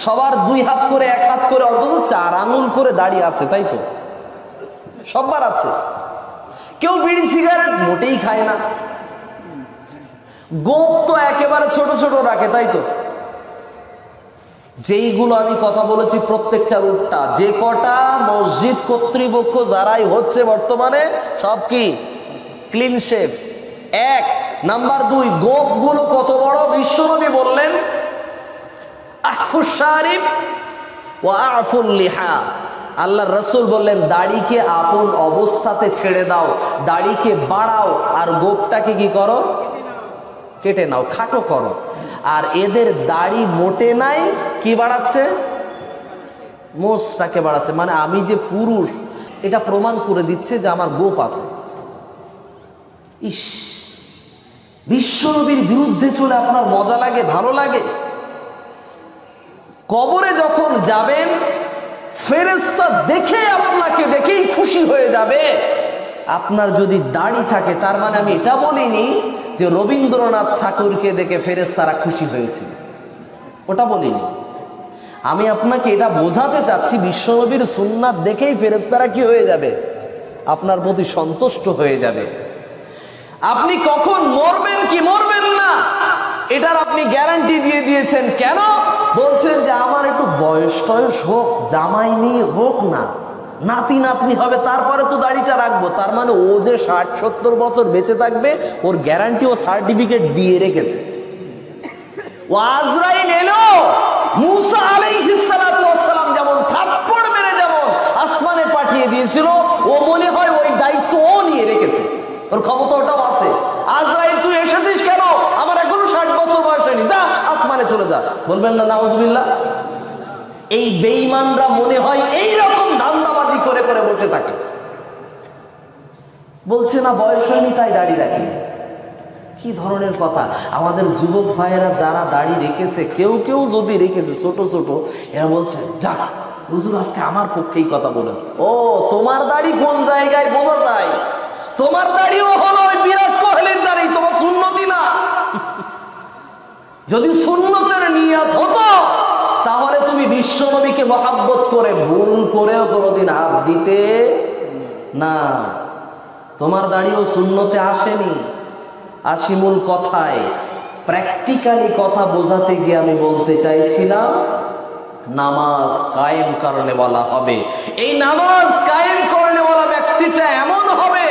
A: সবার 2 হাত করে 1 হাত করে, অন্তত 4 আঙুল করে দাঁড়িয়ে আছে, তাই তো? সবার আছে। কেউ বিড়ি সিগারেট মোটেই খায় না, গোপ তো একেবারে ছোট ছোট রাখে, তাই তো? যেইগুলো আমি কথা বলেছি প্রত্যেকটার উল্টা। যে কটা মসজিদ কর্তৃপক্ষ যারাই হচ্ছে বর্তমানে, সব কি ক্লিন শেভ, এক নাম্বার 2, গোপগুলো কত বড়? বিশ্বনবী বললেন আফুস শারিব ওয়া আফুল লিহা। আল্লাহ রসুল বললেন দাড়িকে আপন অবস্থাতে ছেড়ে দাও, দাড়িকে বাড়াও, আর গোপটাকে কি করো? কেটে নাও, খাটো করো। আর এদের দাড়ি মোটে নাই, কি বাড়াচ্ছে? মোষটাকে বাড়াচ্ছে। মানে আমি যে পুরুষ এটা প্রমাণ করে দিচ্ছে যে আমার গোপ আছে। ইস, বিশ্বনবীর বিরুদ্ধে চলে আপনার মজা লাগে, ভালো লাগে? কবরে যখন যাবেন ফেরেশতা দেখে আপনাকে দেখেই খুশি হয়ে যাবে। আপনার যদি দাড়ি থাকে, তার মানে আমি এটা বলিনি যে রবীন্দ্রনাথ ঠাকুরকে দেখে ফেরেশতারা খুশি হয়েছিল, ওটা বলিনি। আমি আপনাকে এটা বোঝাতে চাচ্ছি বিশ্বনবীর সুন্নাত দেখেই ফেরেশতারা কি হয়ে যাবে? আপনার প্রতি সন্তুষ্ট হয়ে যাবে। আপনি কখন মরবেন কি মরবেন না এটার আপনি গ্যারান্টি দিয়ে দিয়েছেন। কেন? বলছেন যে আমার একটু বয়স টয়স হোক, জামাই নিয়ে হোক না, নাতি নাতনি হবে, তারপরে তো দাড়িটা রাখবো। তার মানে ও যে 60-70 বছর বেঁচে থাকবে ওর গ্যারান্টি ও সার্টিফিকেট দিয়ে রেখেছে। ও আজরাইল এলো, মুসা আলাইহিস সালাতু ওয়াস সালাম যেমন থাপ্পড় মেরে যেমন আসমানে পাঠিয়ে দিয়েছিল, ও মনে হয় ওই দায়িত্ব ও নিয়ে রেখেছে, ওর ক্ষমতা ওটাও আছে। আজরাইল তুই এসেছিস কেন? আমার এখনো 60 বছর বয়স হয়নি, যা আসমানে চলে যা। বলবেন না নাউজুবিল্লাহ? এই বেঈমানরা মনে হয় এই রকম ধান্দাবাজি করে করে বসে থাকে। বলছে না বয়স হয়নি তাই দাড়ি রাখিনি। কি ধরনের কথা! আমাদের যুবক ভাইয়েরা যারা দাড়ি রেখেছে, কেউ কেউ যদি রেখেছে ছোট ছোট, এরা বলছে যাক হুজুর আজকে আমার পক্ষেই কথা বলেছে। ও তোমার দাড়ি কোন জায়গায় বোঝা যায়? তোমার দাড়িও হলো ওই বিরাট কোহলির দাড়ি, তোমার সুন্নতি না। যদি সুন্নতের নিয়ত হতো তাহলে তুমি বিশ্বনবীকে মহাব্বত করে ভুল করেও কোনোদিন হাত দিতে না। তোমার দাড়িও সুন্নতে আসেনি। আশিমুল কথায় প্র্যাকটিক্যালি কথা বোঝাতে গিয়ে আমি বলতে চাইছিলাম নামাজ কায়েম করনে ওয়ালা হবে। এই নামাজ কায়েম করনে ওয়ালা ব্যক্তিটা এমন হবে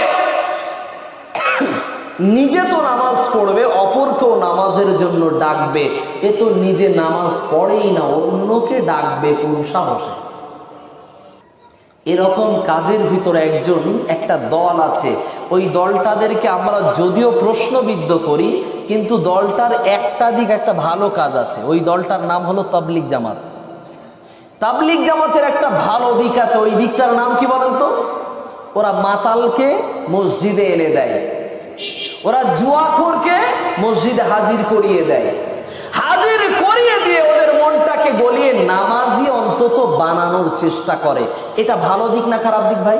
A: নিজে তো নামাজ পড়বে, অপরকেও নামাজের জন্য ডাকবে। এ তো নিজে নামাজ পড়েই না, অন্যকে ডাকবে কোন সাহসে? এরকম কাজের ভিতরে একটা দল আছে। ওই দলটাদেরকে আমরা যদিও প্রশ্নবিদ্ধ করি, কিন্তু দলটার একটা ভালো কাজ আছে। ওই দলটার নাম হলো তাবলিগ জামাত। তাবলিগ জামাতের একটা ভালো দিক আছে, ওই দিকটার নাম কি বলেন তো? ওরা মাতালকে মসজিদে এনে দেয়, ওরা জুয়াখোরকে মসজিদে হাজির করিয়ে দেয়, হাজির করিয়ে দিয়ে ওদের মনটাকে গলিয়ে নামাজি অন্তত বানানোর চেষ্টা করে। এটা ভালো দিক না খারাপ দিক ভাই?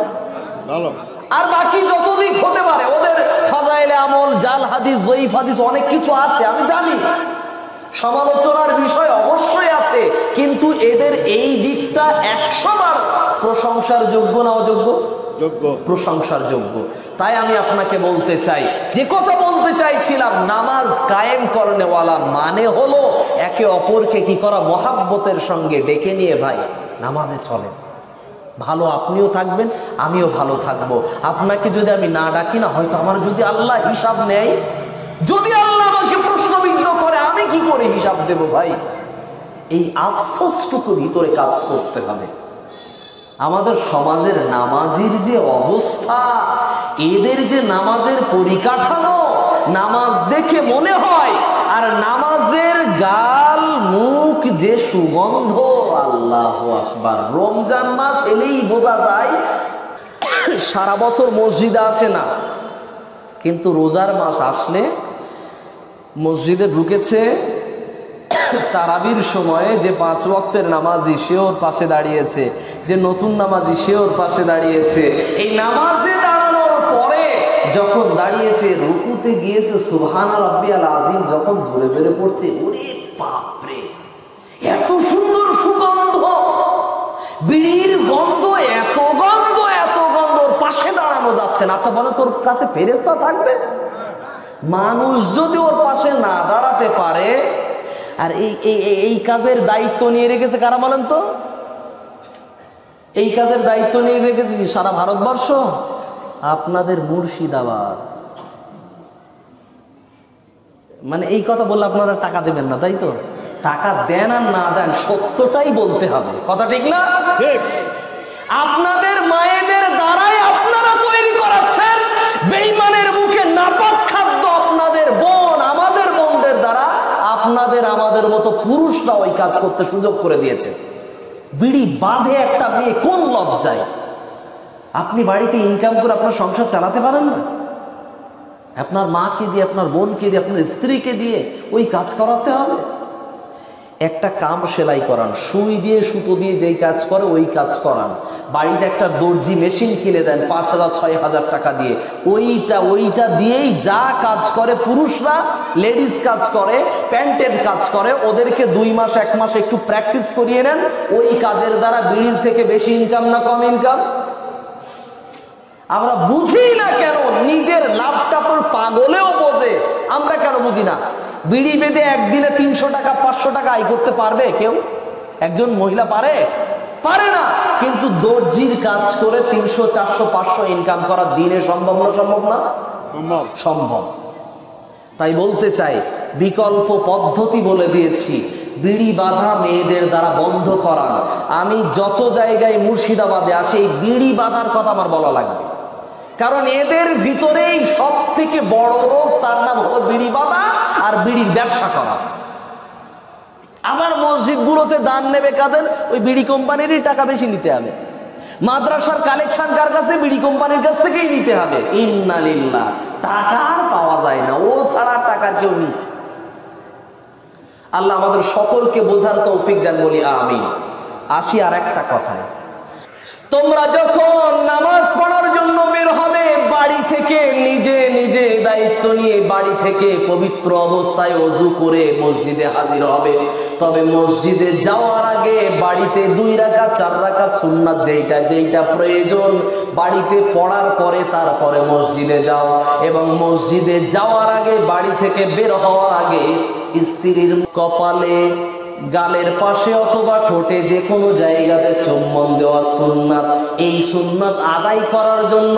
A: ভালো। আর বাকি যত দিক হতে পারে, ওদের ফাজাইলে আমল, জাল হাদিস, জয়ীফ হাদিস অনেক কিছু আছে, আমি জানি, সমালোচনার বিষয় অবশ্যই আছে, কিন্তু এদের এই দিকটা 100 বার প্রশংসার যোগ্য না অযোগ্য? যোগ্য, প্রশংসার যোগ্য। তাই আমি আপনাকে বলতে চাই, যে কথা বলতে চাইছিলাম, নামাজ কায়েম করনেওয়ালা মানে হলো একে অপরকে কি করা? মহাব্বতের সঙ্গে ডেকে নিয়ে ভাই নামাজে চলেন, ভালো আপনিও থাকবেন, আমিও ভালো থাকবো। আপনাকে যদি আমি না ডাকি না, হয়তো আমার যদি আল্লাহ হিসাব নেয়, যদি আল্লাহ আমাকে প্রশ্নবিদ্ধ করে, আমি কি করে হিসাব দেব ভাই? এই আফসোসটুকু ভিতরে কাজ করতে হবে। আমাদের সমাজের নামাজির যে অবস্থা, এদের যে নামাজের পরিকাঠামো, নামাজ দেখে মনে হয়, আর নামাজের গাল মুখ যে সুগন্ধ, আল্লাহু আকবার! রমজান মাস এলেই বোঝা যায় সারা বছর মসজিদে আসে না, কিন্তু রোজার মাস আসলে মসজিদে ঢুকেছে, তারাবির সময়ে যে 5 ওয়াক্তের নামাজি সে ওর পাশে দাঁড়িয়েছে, যে নতুন নামাজি সে ওর পাশে দাঁড়িয়েছে। এই নামাজে দাঁড়ানোর পরে যখন দাঁড়িয়েছে, রুকুতে গিয়েছে, সুবহানা রাব্বিয়াল আযীম যখন জোরে জোরে পড়ছে, ওরে বাপরে, এত সুন্দর সুগন্ধ, বিড়ির গন্ধ, এত গন্ধ, এত গন্ধ, ওর পাশে দাঁড়ানো যাচ্ছে না। আচ্ছা বলো, তোর কাছে ফেরেশতা থাকবে? মানুষ যদি ওর পাশে না দাঁড়াতে পারে, আর এই কাজের দায়িত্ব নিয়ে রেখেছে কারা বলেন তো? এই কাজের দায়িত্ব নিয়ে রেখেছে কি সারা ভারতবর্ষ? আপনাদের মুর্শিদাবাদ। মানে এই কথা বললে আপনারা টাকা দেবেন না, তাই তো? টাকা দেন আর না দেন, সত্যটাই বলতে হবে। কথা ঠিক না? ঠিক। আপনাদের মায়েদের দ্বারাই আপনারা তৈরি করাচ্ছেন বেঈমানের মুখে নাপাক খাদ্য। আপনাদের বোন, আমাদের বোনদের দ্বারা আপনাদের আমাদের মতো পুরুষরা ওই কাজ করতে সুযোগ করে দিয়েছে। বিড়ি বাঁধে একটা মেয়ে কোন লজ্জায়? আপনি বাড়িতে ইনকাম করে আপনার সংসার চালাতে পারেন না? আপনার মাকে দিয়ে, আপনার বোনকে দিয়ে, আপনার স্ত্রীকে দিয়ে ওই কাজ করাতে হবে? একটা কাম সেলাই করান, সুই দিয়ে সুতো দিয়ে যেই কাজ করে ওই কাজ করান। বাড়িতে একটা দর্জি মেশিন কিনে দেন 5,000 6,000 টাকা দিয়ে, ওইটা দিয়েই যা কাজ করে পুরুষরা, লেডিস কাজ করে, প্যান্টের কাজ করে, ওদেরকে 2 মাস 1 মাস একটু প্র্যাকটিস করিয়ে নেন। ওই কাজের দ্বারা বিড়ির থেকে বেশি ইনকাম না কম ইনকাম? আমরা বুঝি না কেন? নিজের লাভটা তোর পাগলেও বোঝে, আমরা কেন বুঝি না? বিড়ি বেঁধে একদিনে 300 টাকা 500 টাকা আয় করতে পারবে কেউ? একজন মহিলা পারে? পারে না। কিন্তু দর্জির কাজ করে 300 400 500 ইনকাম করা দিনে সম্ভব না? সম্ভব না? সম্ভব। তাই বলতে চাই, বিকল্প পদ্ধতি বলে দিয়েছি। বিড়ি বাঁধা মেয়েদের দ্বারা বন্ধ করান। আমি যত জায়গায় মুর্শিদাবাদে আসি, এই বিড়ি বাঁধার কথা আমার বলা লাগবে, কারণ এদের ভিতরেই সব থেকে বড় রোগ, তার নাম হলো বিড়ি বাঁধা আর বিড়ির ব্যবসা করা। আবার মসজিদগুলোতে দান নেবে কাদের? ওই বিড়ি কোম্পানিরই টাকা বেশি নিতে হবে। মাদ্রাসার কালেকশন কার কাছে? বিড়ি কোম্পানির কাছ থেকেই নিতে হবে। ইন্নালিল্লাহ, টাকা আর পাওয়া যায় না, ও ছাড়া টাকার কেউ নেই। আল্লাহ আমাদের সকলকে বোঝার তৌফিক দেন, বলি আমিন। আসি আর একটা কথায়, তোমরা যখন নামাজ পড়ার জন্য বের হবে, বাড়ি থেকে নিজে নিজে দায়িত্ব নিয়ে বাড়ি থেকে পবিত্র অবস্থায় ওযু করে মসজিদে হাজির হবে। তবে মসজিদে যাওয়ার আগে বাড়িতে 2 রাকাত 4 রাকাত সুন্নাত যেইটা প্রয়োজন বাড়িতে পড়ার পরে তারপরে মসজিদে যাও। এবং মসজিদে যাওয়ার আগে, বাড়ি থেকে বের হওয়ার আগে স্ত্রীর কপালে, গালের পাশে অথবা ঠোঁটে যে কোনো জায়গাতে চুম্বন দেওয়া সুন্নাত। এই সুন্নাত আদায় করার জন্য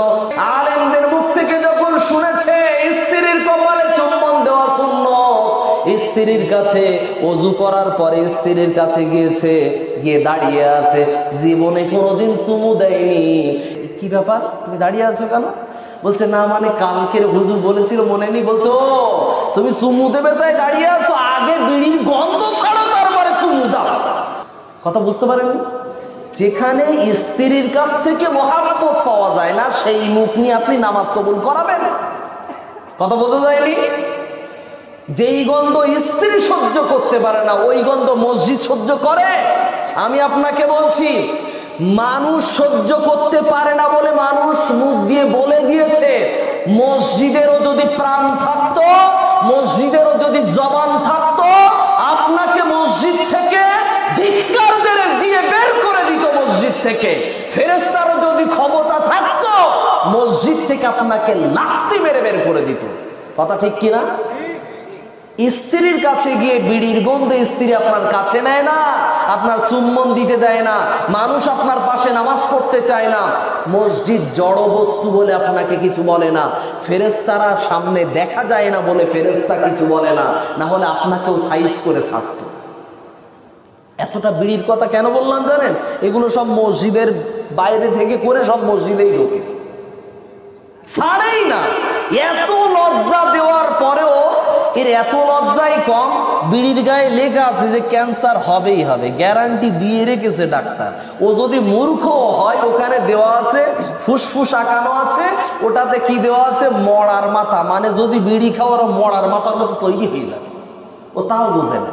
A: আলেমদের মুখ থেকে যখন শুনেছে স্ত্রীর কপালে চুম্বন দেওয়া সুন্নাত, স্ত্রীর কাছে ওযু করার পরে স্ত্রীর কাছে গিয়েছে, গিয়ে দাঁড়িয়ে আছে, জীবনে কোনোদিন চুমু দেয়নি। কি ব্যাপার, তুমি দাঁড়িয়ে আছো কেন? বলছে না, মানে কালকের হুজুর বলেছিল মনে নেই। বলছো তুমি চুমু দেবে তাই দাঁড়িয়ে আছো? আগে বিড়ির গন্ধ ছাড়ো, তারপরে চুমু দাও। কথা বুঝতে পারেন? যেখানে স্ত্রীর কাছ থেকে মহাব্বত পাওয়া যায় না, সেই মুখ নিয়ে আপনি নামাজ কবুল করাবেন? কথা বোঝা যায়নি? যেই গন্ধ স্ত্রী সহ্য করতে পারে না, ওই গন্ধ মসজিদ সহ্য করে? আমি আপনাকে বলছি, মানুষ সহ্য করতে পারে না বলে মানুষ মুখ দিয়ে বলে দিয়েছে। মসজিদেরও যদি প্রাণ থাকতো, মসজিদেরও যদি জবান থাকতো, আপনাকে মসজিদ থেকে ধিক্কার দিয়ে বের করে দিত। মসজিদ থেকে ফেরেশতারও যদি ক্ষমতা থাকতো, মসজিদ থেকে আপনাকে লাথি মেরে বের করে দিত। কথা ঠিক কিনা? স্ত্রীর কাছে গিয়ে বিড়ির গন্ধে স্ত্রী আপনার কাছে নেয় না, আপনার চুম্বন দিতে দেয় না, মানুষ আপনার পাশে নামাজ পড়তে চায় না। মসজিদ জড় বস্তু বলে আপনাকে কিছু বলে না, ফেরেশতারা সামনে দেখা যায় না বলে ফেরেশতা কিছু বলে না, না হলে আপনাকেও সাইজ করে ছাড়ত। এতটা বিড়ির কথা কেন বললাম জানেন? এগুলো সব মসজিদের বাইরে থেকে করে সব মসজিদেই ঢোকে, ছাড়েই না। এত লজ্জা দেওয়ার পরেও এর এত লজ্জাই কম, বিড়ির গায়ে লেখা আছে যে ক্যান্সার হবেই হবে, গ্যারান্টি দিয়ে রেখেছে ডাক্তার। ও যদি মূর্খ হয়, ওখানে দেওয়া আছে ফুসফুস আঁকানো আছে, ওটাতে কি দেওয়া আছে? মরার মাথা। মানে যদি বিড়ি খাওয়ার মরার মাথার মতো তৈরি হয়ে যাবে, ও তাও বুঝে না।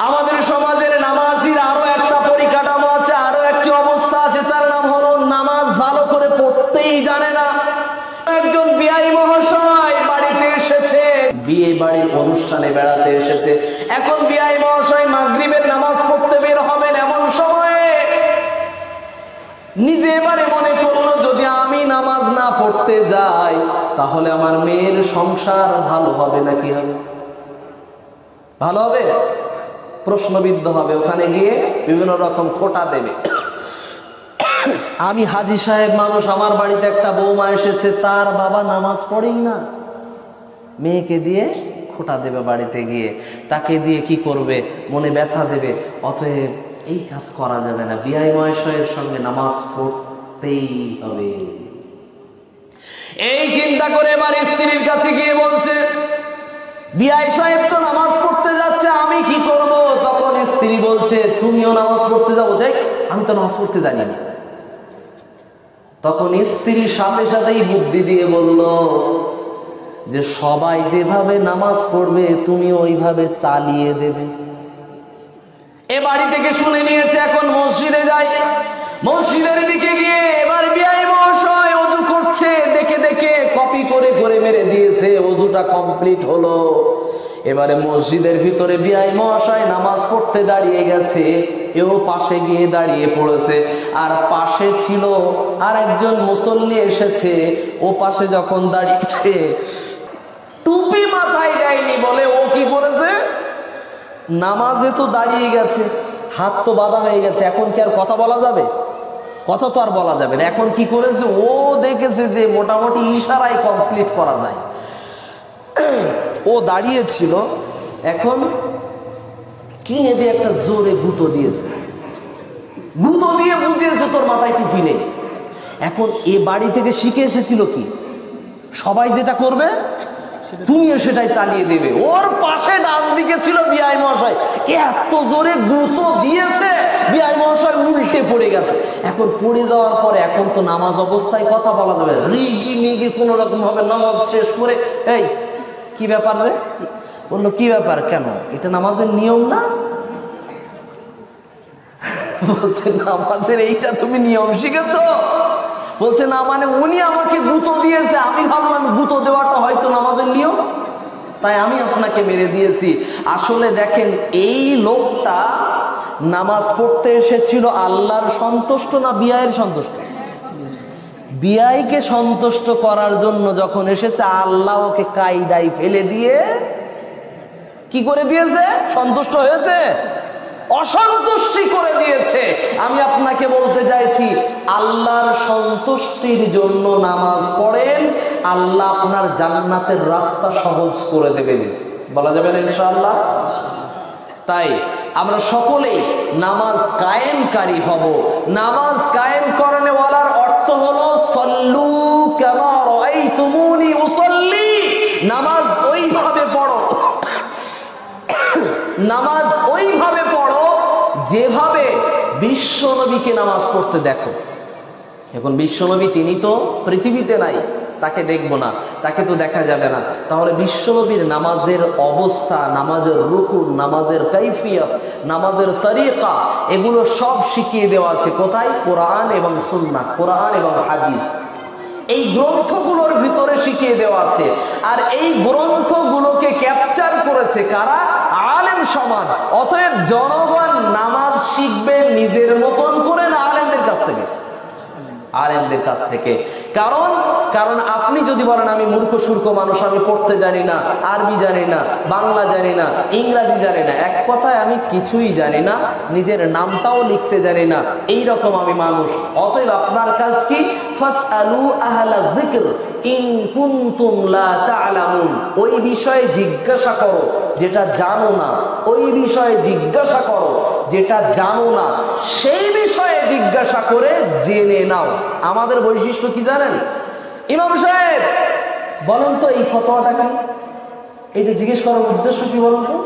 A: আমাদের সমাজের নামাজির আরো একটা পরিকাঠামো আছে, আরো একটি অবস্থা আছে, তার নাম হলো নামাজ ভালো করে পড়তেই জানে না। একজন বিআই মহাশয় বাড়িতে এসেছে, বিয়ে বাড়ির অনুষ্ঠানে বেড়াতে এসেছে। এখন বিআই মহাশয় মাগরিবের নামাজ পড়তে বের হবেন, এমন সময়ে নিজে এবারে মনে করলো, যদি আমি নামাজ না পড়তে যাই তাহলে আমার মেয়ের সংসার ভালো হবে না? কি হবে? ভালো হবে? প্রশ্নবিদ্ধ হবে, ওখানে গিয়ে বিভিন্ন রকম খোঁটা দেবে। আমি হাজি সাহেব মানুষ, আমার বাড়িতে একটা বৌমা এসেছে, তার বাবা নামাজ পড়েই না, মেয়েকে দিয়ে খোঁটা দেবে বাড়িতে গিয়ে, তাকে দিয়ে কি করবে, মনে ব্যথা দেবে। অতএব এই কাজ করা যাবে না, বিয়াই মহাশয়ের সঙ্গে নামাজ পড়তেই হবে। এই চিন্তা করে এবার স্ত্রীর কাছে গিয়ে বলছে, বিয়াই সাহেব তো নামাজ পড়তে যাচ্ছে, আমি কি করব? তখন স্ত্রী বলছে, তুমিও নামাজ পড়তে যাবো? যাই, আমি তো নামাজ পড়তে জানি না। তখন স্ত্রী সাথে সাথেই বুদ্ধি দিয়ে বলল যে সবাই যেভাবে নামাজ পড়বে তুমি ওইভাবে চালিয়ে দেবে। এ বাড়ি থেকে শুনে নিয়েছে, এখন মসজিদে যায়। মসজিদের দিকে গিয়ে এবার বিআই মহাশয় ওযু করছে, দেখে দেখে কপি করে করে মেরে দিয়েছে, ওযুটা কমপ্লিট হলো। এবারে মসজিদের ভিতরে বিআই মহাশয় নামাজ পড়তে দাঁড়িয়ে গেছে, এও পাশে গিয়ে দাঁড়িয়ে পড়েছে। আর পাশে ছিল আর একজন মুসল্লি এসেছে, ও পাশে যখন দাঁড়িয়েছে টুপি মাথায় দেয়নি বলে ও কি করেছে, নামাজে তো দাঁড়িয়ে গেছে, হাত তো বাঁধা হয়ে গেছে, এখন কি আর কথা বলা যাবে? কথা তো আর বলা যাবে না। এখন কি করেছে, ও দেখেছে যে মোটামুটি ইশারায় কমপ্লিট করা যায়। ও দাঁড়িয়েছিল, এখন কিনে দিয়ে একটা জোরে গুঁতো দিয়েছে, গুঁতো দিয়ে বুঝিয়েছে তোর মাথায় টুপি নেই। এখন এ বাড়ি থেকে শিখে এসেছিল কি, সবাই যেটা করবে তুমিও সেটাই চালিয়ে দেবে। ওর পাশে ডান দিকে ছিল বিআই মহাশয়, এত জোরে গুঁতো দিয়েছে বিআই মহাশয় উল্টে পড়ে গেছে। এখন পড়ে যাওয়ার পরে এখন তো নামাজ অবস্থায় কথা বলা যাবে, রিগি মিগি কোনো রকম ভাবে নামাজ শেষ করে, এই কি ব্যাপার রে? বললো কি ব্যাপার, কেন, এটা নামাজের নিয়ম না? বলছে নামাজের এইটা তুমি নিয়ম শিখেছ? বলছে না, মানে উনি আমাকে গুঁতো দিয়েছে, আমি ভাবলাম গুঁতো দেওয়াটা হয়তো নামাজের নিয়ম, তাই আমি আপনাকে মেরে দিয়েছি। আসলে দেখেন, এই লোকটা নামাজ পড়তে এসেছিল আল্লাহর সন্তুষ্ট না বিআইয়ের সন্তুষ্ট? বিআইকে সন্তুষ্ট করার জন্য যখন এসেছে, আল্লাহ ওকে কায়দায় ফেলে দিয়ে কি করে দিয়েছে? সন্তুষ্ট হয়েছে? অসন্তুষ্টি করে দিয়েছে। আমি আপনাকে বলতে চাইছি, আল্লাহর সন্তুষ্টির জন্য নামাজ পড়েন, আল্লাহ আপনার জান্নাতের রাস্তা সহজ করে দেবে, বলা যাবে না ইনশাআল্লাহ? তাই আমরা সকলেই নামাজ কায়েমকারী হব। নামাজ কায়েম করনে ওয়ালার অর্থ হলো সল্লু কামা রাআইতুমুনি উসাল্লি, নামাজ ওইভাবে পড়ো, নামাজ ওইভাবে পড়ো যেভাবে বিশ্বনবীকে নামাজ পড়তে দেখো। এখন বিশ্বনবী তিনি তো পৃথিবীতে নাই, তাকে দেখবো না, তাকে তো দেখা যাবে না। তাহলে বিশ্বনবীর নামাজের অবস্থা, নামাজের রুকু, নামাজের কাইফিয়ত, নামাজের তরিকা, এগুলো সব শিখিয়ে দেওয়া আছে কোথায়? কোরআন এবং সুন্নাহ, কোরআন এবং হাদিস, এই গ্রন্থগুলোর ভিতরে শিখিয়ে দেওয়া আছে। আর এই গ্রন্থগুলোকে ক্যাপচার করেছে কারা? আলেম সমাজ। অতএব জনগণ নামাজ শিখবে নিজের মতন করে না আলেমদের কাছ থেকে? আলেমদের কাছ থেকে। কারণ আপনি যদি বলেন আমি মূর্খ সূর্খ মানুষ, আমি পড়তে জানি না, আরবি জানি না, বাংলা জানি না, ইংরাজি জানি না, এক কথায় আমি কিছুই জানি না, নিজের নামটাও লিখতে জানি না, এই রকম আমি মানুষ। অতএব আপনার কাজ কি? ফাসআলু আহলা যিকর ইন কুনতুম লা তা'লামুন, ওই বিষয়ে জিজ্ঞাসা করো যেটা জানো না, ওই বিষয়ে জিজ্ঞাসা করো যেটা জানো না, সেই বিষয়ে জিজ্ঞাসা করে জেনে নাও। আমাদের বৈশিষ্ট্য কি জানেন? ইমাম সাহেব বলেন তো এই ফতোয়াটা কি? এটা জিজ্ঞেস করার উদ্দেশ্য কি বলেন তো?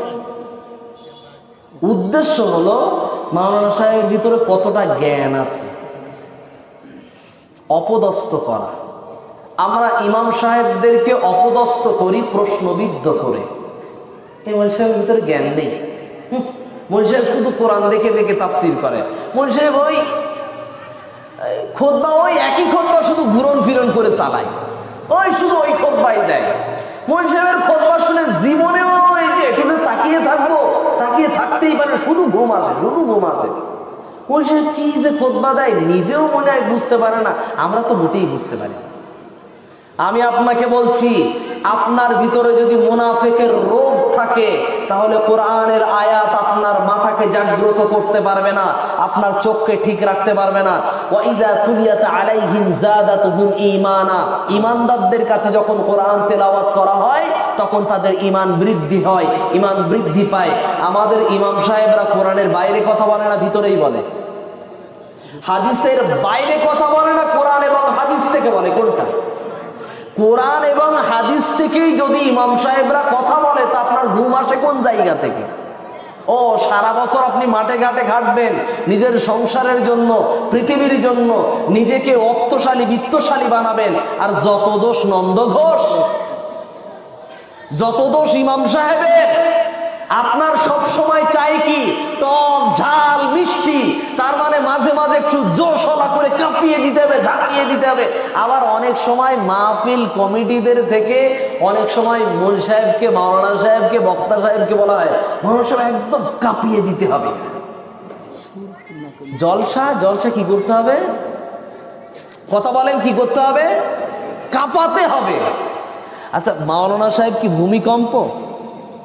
A: উদ্দেশ্য হলো মাওলানা সাহেবের ভিতরে কতটা জ্ঞান আছে, অপদস্থ করা। আমরা ইমাম সাহেবদেরকে অপদস্থ করি প্রশ্নবিদ্ধ করে। ইমাম সাহেবের ভিতরে জ্ঞান নেই, মৌলভী সাহেব শুধু কোরআন দেখে দেখে তাফসির করে, মৌলভী সাহেব ওই খুতবা, ওই একই খুতবা শুধু ঘুরন ফিরন করে চালায়, ওই শুধু ওই খুতবাই দেয়। মৌলভী সাহেবের খুতবা শুনে জীবনেও এই যে একটু তাকিয়ে থাকবো, তাকিয়ে থাকতেই পারে, শুধু ঘুম আসে, শুধু ঘুম আসে। মৌলভী সাহেব কি যে খুতবা দেয় নিজেও মনে হয় বুঝতে পারে না, আমরা তো মোটেই বুঝতে পারি না। আমি আপনাকে বলছি, আপনার ভিতরে যদি মুনাফিকের রোগ থাকে, তাহলে কোরআনের আয়াত আপনার মাথাকে জাগ্রত করতে পারবে না, আপনার চোখকে ঠিক রাখতে পারবে না। ওয়া ইযা তুলিয়াত আলাইহিম যাদাতুহুম ঈমানা, ঈমানদারদের কাছে যখন কোরআন তেলাওয়াত করা হয় তখন তাদের ঈমান বৃদ্ধি হয়, ঈমান বৃদ্ধি পায়। আমাদের ইমাম সাহেবরা কোরআনের বাইরে কথা বলে না, ভিতরেই বলে। হাদিসের বাইরে কথা বলে না, কোরআন এবং হাদিস থেকে বলে। কোনটা? কোরআন এবং হাদিস থেকেই যদি ইমাম সাহেবরা কথা বলে, তা আপনার ঘুম আসে কোন জায়গা থেকে? ও সারা বছর আপনি মাঠে ঘাটে খাটবেন নিজের সংসারের জন্য, পৃথিবীর জন্য, নিজেকে অর্থশালী বিত্তশালী বানাবেন, আর যত দোষ নন্দ ঘোষ, যত দোষ ইমাম সাহেবের। আপনার সব সময় চাই কি? টক ঝাল মিষ্টি, তার মানে মাঝে মাঝে একটু জোশলা করে কাঁপিয়ে দিতে হবে, ঝাঁকিয়ে দিতে হবে। আবার অনেক সময় মাহফিল কমিটিদের থেকে অনেক সময় মূল সাহেবকে, মাওলানা সাহেবকে, বক্তা সাহেবকে বলা হয় মাওলানা সাহেব একদম কাঁপিয়ে দিতে হবে। জলসা জলসা কি করতে হবে? কথা বলেন, কি করতে হবে? কাঁপাতে হবে। আচ্ছা, মাওলানা সাহেব কি ভূমিকম্প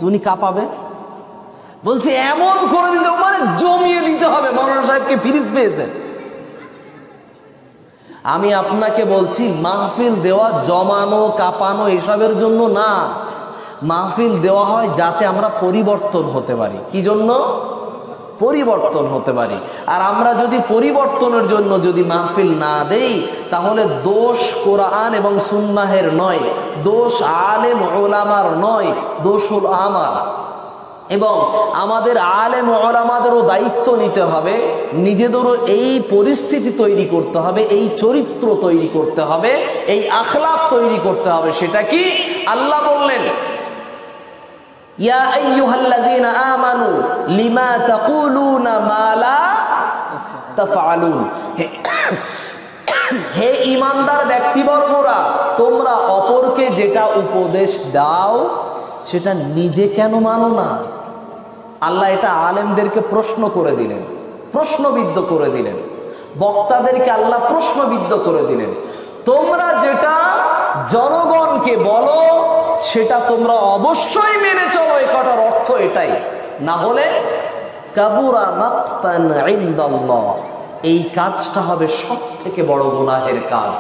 A: উনি কাঁপাবে? বলছে এমন করে দিতে, মানে জমিয়ে দিতে হবে। মাওলানা সাহেবকে ফিরিজ পেয়েছেন। আমি আপনাকে বলছি, মাহফিল দেওয়া জমানো কাঁপানো এসবের জন্য না। মাহফিল দেওয়া হয় যাতে আমরা পরিবর্তন হতে পারি। কি জন্য? পরিবর্তন হতে পারি। আর আমরা যদি পরিবর্তনের জন্য যদি মাহফিল না দেই, তাহলে দোষ কোরআন এবং সুন্নাহের নয়, দোষ আলেম ওলামার নয়, দোষ হল আমার। এবং আমাদের আলেম ওলামাদেরও দায়িত্ব নিতে হবে, নিজেদেরও এই পরিস্থিতি তৈরি করতে হবে, এই চরিত্র তৈরি করতে হবে, এই আখলাক তৈরি করতে হবে। সেটা কি? আল্লাহ বললেন, ইয়া আইয়ুহাল্লাযীনা আমানু লিমা তাকুলুনা মা লা তাফআলুন। হে ঈমানদার ব্যক্তিবর্গরা, তোমরা অপরকে যেটা উপদেশ দাও সেটা নিজে কেন মানো না? আল্লাহ এটা আলেমদেরকে প্রশ্ন করে দিলেন, প্রশ্নবিদ্ধ করে দিলেন। বক্তাদেরকে আল্লাহ প্রশ্নবিদ্ধ করে দিলেন। তোমরা যেটা জনগণকে বলো সেটা তোমরা অবশ্যই মেনে চলো, এ কথার অর্থ এটাই। না হলে কাবুরা মাকতান ইনদাল্লাহ, এই কাজটা হবে সব থেকে বড় গুনাহের কাজ।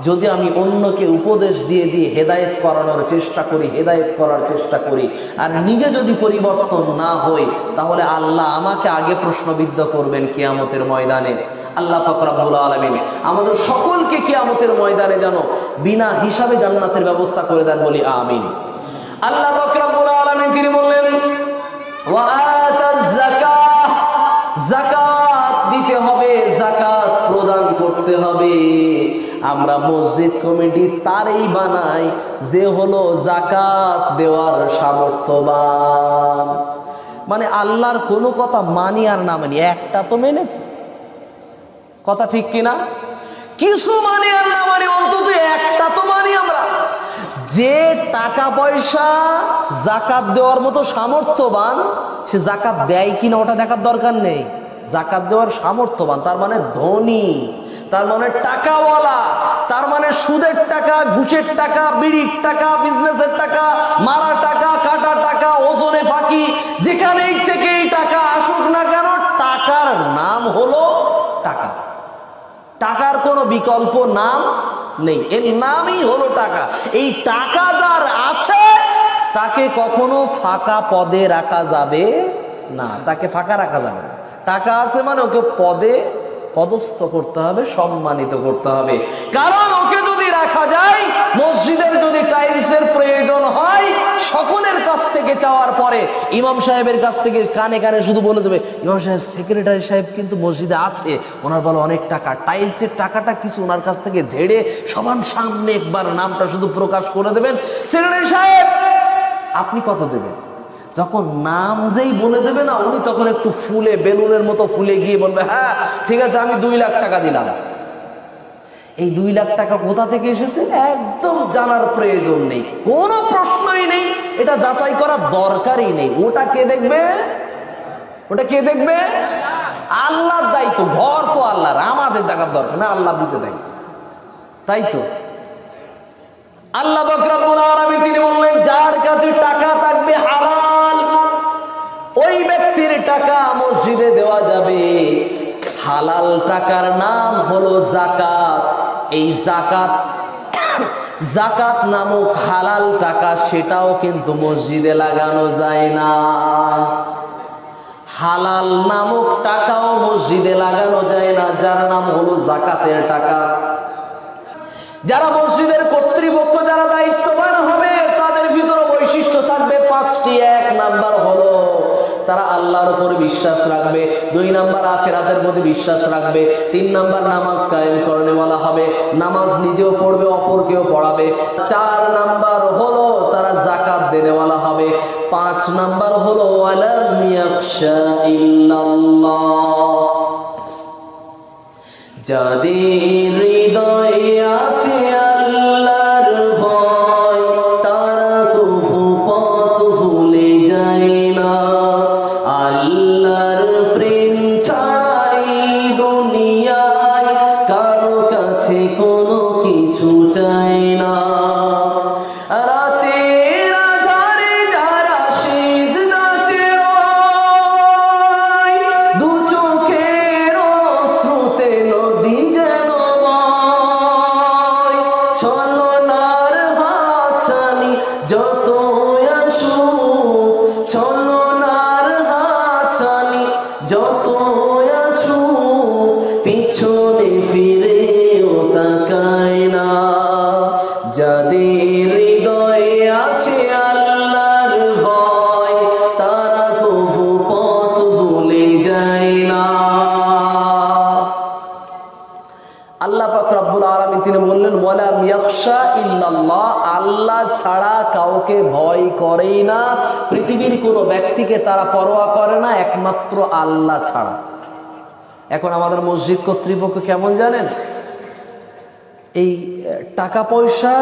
A: যদি আমি অন্যকে উপদেশ দিয়ে দিয়ে হেদায়েত করানোর চেষ্টা করি, হেদায়েত করার চেষ্টা করি, আর নিজে যদি পরিবর্তন না হই, তাহলে আল্লাহ আমাকে আগে প্রশ্নবিদ্ধ করবেন কিয়ামতের ময়দানে। আল্লাহ পাক রব্বুল আলামিন আমাদের সকলকে কিয়ামতের ময়দানে যেন বিনা হিসাবে জান্নাতের ব্যবস্থা করে দেন, বলি আমিন। আল্লাহ পাক রব্বুল আলামিন তিনি বললেন, ওয়া আতাজ যাকাত, যাকাত দিতে হবে, যাকাত প্রদান করতে হবে। আমরা মসজিদ কমিটি তারই বানাই যে হলো যাকাত দেওয়ার সামর্থ্যবান। মানে আল্লাহর কোনো কথা মানি আর না মানি, একটা তো মেনেছি। কথা ঠিক কিনা? কিছু মানি আর না মানি, অন্তত একটা তো মানি আমরা। যে টাকা পয়সা যাকাত দেওয়ার মতো সামর্থ্যবান, সে যাকাত দেয় কিনা ওটা দেখার দরকার নেই। যাকাত দেওয়ার সামর্থ্যবান তার মানে ধনী, তার মানে টাকাওয়ালা, তার মানে সুদের টাকা, ঘুষের টাকা, বিড়ির টাকা, বিজনেসের টাকা, মারা টাকা, কাটা টাকা, ওজনে ফাঁকি, যেখানেই থেকে এই টাকা আসুক না কেন, টাকার নাম হলো টাকা। টাকার কোনো বিকল্প নাম নেই, এর নামই হলো টাকা। এই টাকা যার আছে তাকে কখনো ফাঁকা পদে রাখা যাবে না, তাকে ফাঁকা রাখা যাবে না। টাকা আছে মানে ওকে পদে পদস্থ করতে হবে, সম্মানিত করতে হবে। কারণ ওকে যদি রাখা যায়, মসজিদের যদি টাইলসের প্রয়োজন হয়, সকলের কাছ থেকে চাওয়ার পরে ইমাম সাহেবের কাছ থেকে কানে কানে শুধু বলে দেবে, ইমাম সাহেব সেক্রেটারি সাহেব কিন্তু মসজিদে আছে, ওনার বলো অনেক টাকা, টাইলসের টাকাটা কিছু ওনার কাছ থেকে ঝেড়ে সবার সামনে একবার নামটা শুধু প্রকাশ করে দেবেন, সেক্রেটারি সাহেব আপনি কত দেবেন? যখন নাম যেই বলে দেবে না, উনি তখন একটু ফুলে, বেলুনের মতো ফুলে গিয়ে বলবে, হ্যাঁ ঠিক আছে আমি 2 লাখ টাকা দিলাম। এই 2 লাখ টাকা কোথা থেকে এসেছে একদম জানার প্রয়োজন নেই, কোনো প্রশ্নই নেই, এটা যাচাই করার দরকারই নেই। ওটা কে দেখবে? ওটা কে দেখবে? আল্লাহর দায়িত্ব। ঘর তো আল্লাহর, আমাদের দেখার দরকার না, আল্লাহ বুঝে দেখবে, তাই তো। আল্লাহ পাক রব্বুল আলামিন তিনি বললেন, যার কাছে টাকা থাকবে হালাল, ওই ব্যক্তির টাকা মসজিদে দেওয়া যাবে। হালাল টাকার নাম হলো যাকাত। এই যাকাত নামক হালাল টাকা, সেটাও কিন্তু মসজিদে লাগানো যায় না। হালাল নামক টাকাও মসজিদে লাগানো যায় না, যার নাম হলো যাকাতের টাকা। যারা মসজিদের কর্তৃপক্ষ, যারা দায়িত্ববান হবে, তাদের ভিতরে বৈশিষ্ট্য থাকবে 5টি। 1 নাম্বার হলো তারা আল্লাহর উপর বিশ্বাস রাখবে, 2 নাম্বার আখিরাতের প্রতি বিশ্বাস রাখবে, 3 নাম্বার নামাজ কায়েম করনে ওয়ালা হবে, নামাজ নিজেও পড়বে অপরকেও পড়াবে, 4 নাম্বার হলো তারা যাকাত দেনেওয়ালা হবে, 5 নাম্বার হলো ওয়ালাম ইয়াখশা ইল্লাল্লাহ। যাদের হৃদয়ে আছে আল্লাহর ভয়, তারা কভু পথ ভুলে যায় না। আল্লাহর প্রেম ছাড়াই দুনিয়ায় কারো কাছে কোনো কিছু চায় না। রাতের আধারে যারা সিজদাতে রয়, দু চোখের অশ্রুতে নদী যেন বয়। ছলনার হাতছানি যত আসুক, ছলনার হাতছানি যত আসুক, পিছনে ফিরেও তাকায় না। যাদের হৃদয়ে আছে আল্লাহর ভয়, তারা কভু পথ ভুলে যায় না। আল্লাহ পাক রব্বুল আলামিন তিনি বললেন, ওয়ালাম ইয়াখশা ইল্লাল্লাহ, আল্লাহ ছাড়া কাউকে ভয় করেই না। পৃথিবীর কোনো ব্যক্তিকে তারা পরোয়া করে না, একমাত্র আল্লাহ ছাড়া। এখন আমাদের মসজিদ কর্তৃপক্ষ কেমন জানেন? এই টাকা পয়সা,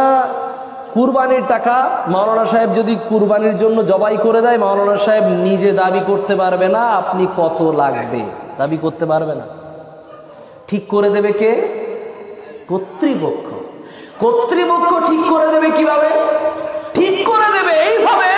A: কুরবানির টাকা, মাওলানা সাহেব যদি কুরবানির জন্য জবাই করে দেয়, মাওলানা সাহেব নিজে দাবি করতে পারবে না আপনি কত লাগবে, দাবি করতে পারবে না। ঠিক করে দেবে কে? কর্তৃপক্ষ। কর্তৃপক্ষ ঠিক করে দেবে কিভাবে? ঠিক করে দেবে এইভাবে,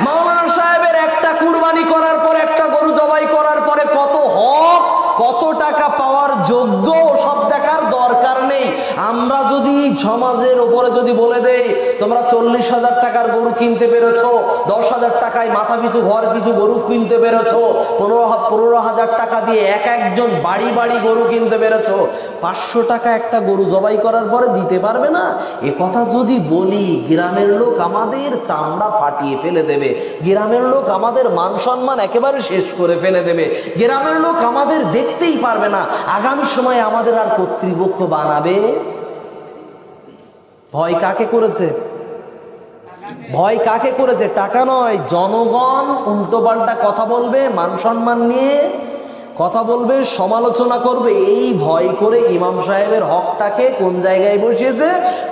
A: মাওলানা সাহেবের একটা কুরবানি করার পর, একটা গরু জবাই করার পরে কত হক, কত টাকা পাওয়ার যোগ্য, সব দেখার দরকার নেই। আমরা যদি সমাজের উপরে যদি বলে দেই, তোমরা 40,000 টাকার গরু কিনতে পেরেছো, 10,000 টাকায় মাথা পিছু ঘর পিছু গরু কিনতে পেরেছো, 15,000 টাকা দিয়ে একজন বাড়ি বাড়ি গরু কিনতে পেরেছো, 500 টাকা একটা গরু জবাই করার পরে দিতে পারবে না, এ কথা যদি বলি, গ্রামের লোক আমাদের চামড়া ফাটিয়ে ফেলে দেবে, গ্রামের লোক আমাদের মান সম্মান একেবারে শেষ করে ফেলে দেবে, গ্রামের লোক আমাদের দেখতেই পারবে না। আগামী সময়ে আমাদের আর কর্তৃপক্ষ বানাবে? ভয় কাকে করেছে? ভয় কাকে করেছে? টাকা নয়, জনগণ উল্টোপাল্টা কথা বলবে, মান সম্মান নিয়ে কথা বলবে, সমালোচনা করবে। এই ভয় করে ইমাম সাহেবের হকটাকে কোন জায়গায় বসিয়েছে?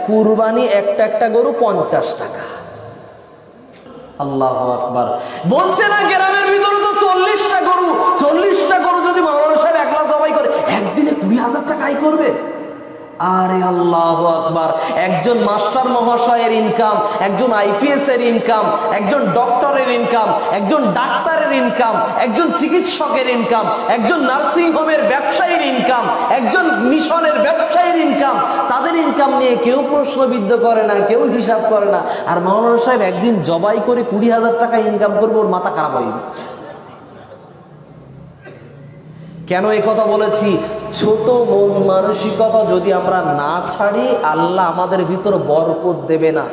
A: কুরবানি একটা গরু 50 টাকা। আল্লাহু আকবার। বলছে না গ্রামের ভিতরে তো 40টা গরু যদি মাওলানা সাহেব একলা জবাই করে, একদিনে 20,000 টাকা আয় করবে। আরে আল্লাহু আকবার। একজন মাস্টার মহাশয়ের ইনকাম, একজন আইপিএস এর ইনকাম, একজন ডক্টরের ইনকাম, একজন ডাক্তারের ইনকাম, একজন চিকিৎসকের ইনকাম, একজন নার্সিং হোমের ব্যবসায়ীর ইনকাম, একজন মিশনের ব্যবসায়ীর ইনকাম, তাদের ইনকাম নিয়ে কেউ প্রশ্নবিদ্ধ করে না, কেউ হিসাব করে না। আর মাওলানা সাহেব একদিন জবাই করে 20,000 টাকা ইনকাম করবে, ওর মাথা খারাপ হয়ে গেছে। কেন এই কথা বলেছি? ছোট মন মানসিকতা যদি আমরা না ছাড়ি, আল্লাহ আমাদের ভিতর বরকত দেবে না।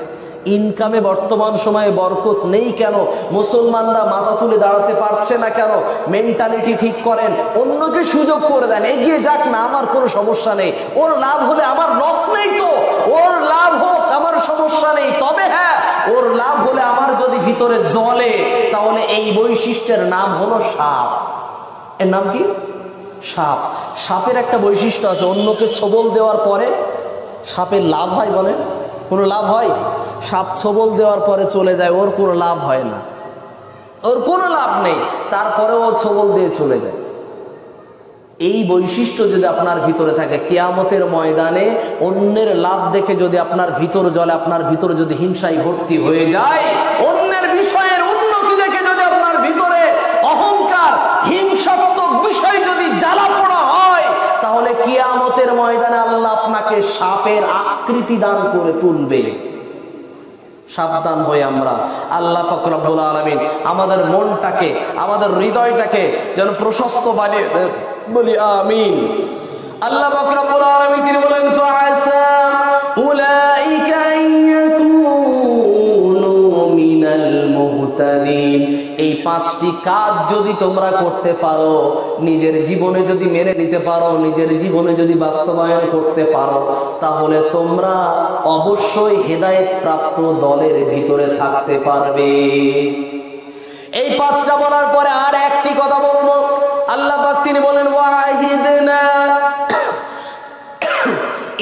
A: ইনকামে বর্তমান সময়ে বরকত নেই কেন? মুসলমানরা মাথা তুলে দাঁড়াতে পারছে না কেন? মেন্টালিটি ঠিক করেন, অন্যকে সুযোগ করে দেন, এগিয়ে যাক না, আমার কোনো সমস্যা নেই, ওর লাভ হলে আমার লস নেই, তো ওর লাভ হোক, আমার সমস্যা নেই। তবে হ্যাঁ, ওর লাভ হলে আমার যদি ভিতরে জ্বলে, তাহলে এই বৈশিষ্ট্যের নাম হলো সাপ। এর নাম কি? সাপ। সাপের একটা বৈশিষ্ট্য আছে, অন্যকে ছোবল দেওয়ার পরে সাপের লাভ হয়? বলেন, কোনো লাভ হয়? সাপ ছোবল দেওয়ার পরে চলে যায়, ওর কোনো লাভ হয় না, ওর কোনো লাভ নেই, তারপরে ও ছোবল দিয়ে চলে যায়। এই বৈশিষ্ট্য যদি আপনার ভিতরে থাকে, কিয়ামতের ময়দানে অন্যের লাভ দেখে যদি আপনার ভিতর জ্বলে, আপনার ভিতরে যদি হিংসায় ভর্তি হয়ে যায়, অন্যের বিষয়ের উন্নতি দেখে যদি আপনার ভিতরে অহংকার, হিংসাত্মক বিষয় যদি জ্বালা পোড়া হয়, তাহলে কিয়ামতের ময়দানে আল্লাহ আপনাকে সাপের আকৃতি দান করে তুলবে। সাবধান হই আমরা। আল্লাহ পাক রব্বুল আলামিন আমাদের মনটাকে, আমাদের হৃদয়টাকে যেন প্রশস্ত বানিয়ে দেন, বলি আমিন। আল্লাহ পাক রব্বুল আলামিন তিনি বলেন, ফাআসা উলাইকা আইয়াকুনু মিনাল মুহতাদিন। এই পাঁচটি কাজ যদি তোমরা করতে পারো, নিজের জীবনে যদি মেনে নিতে পারো, নিজের জীবনে যদি বাস্তবায়ন করতে পারো, তাহলে তোমরা অবশ্যই হেদায়েত প্রাপ্ত দলের ভিতরে থাকতে পারবে। এই পাঁচটা বলার পরে আর একটি কথা বলবো। আল্লাহ পাক তিনি বলেন, ওয়াহিদনা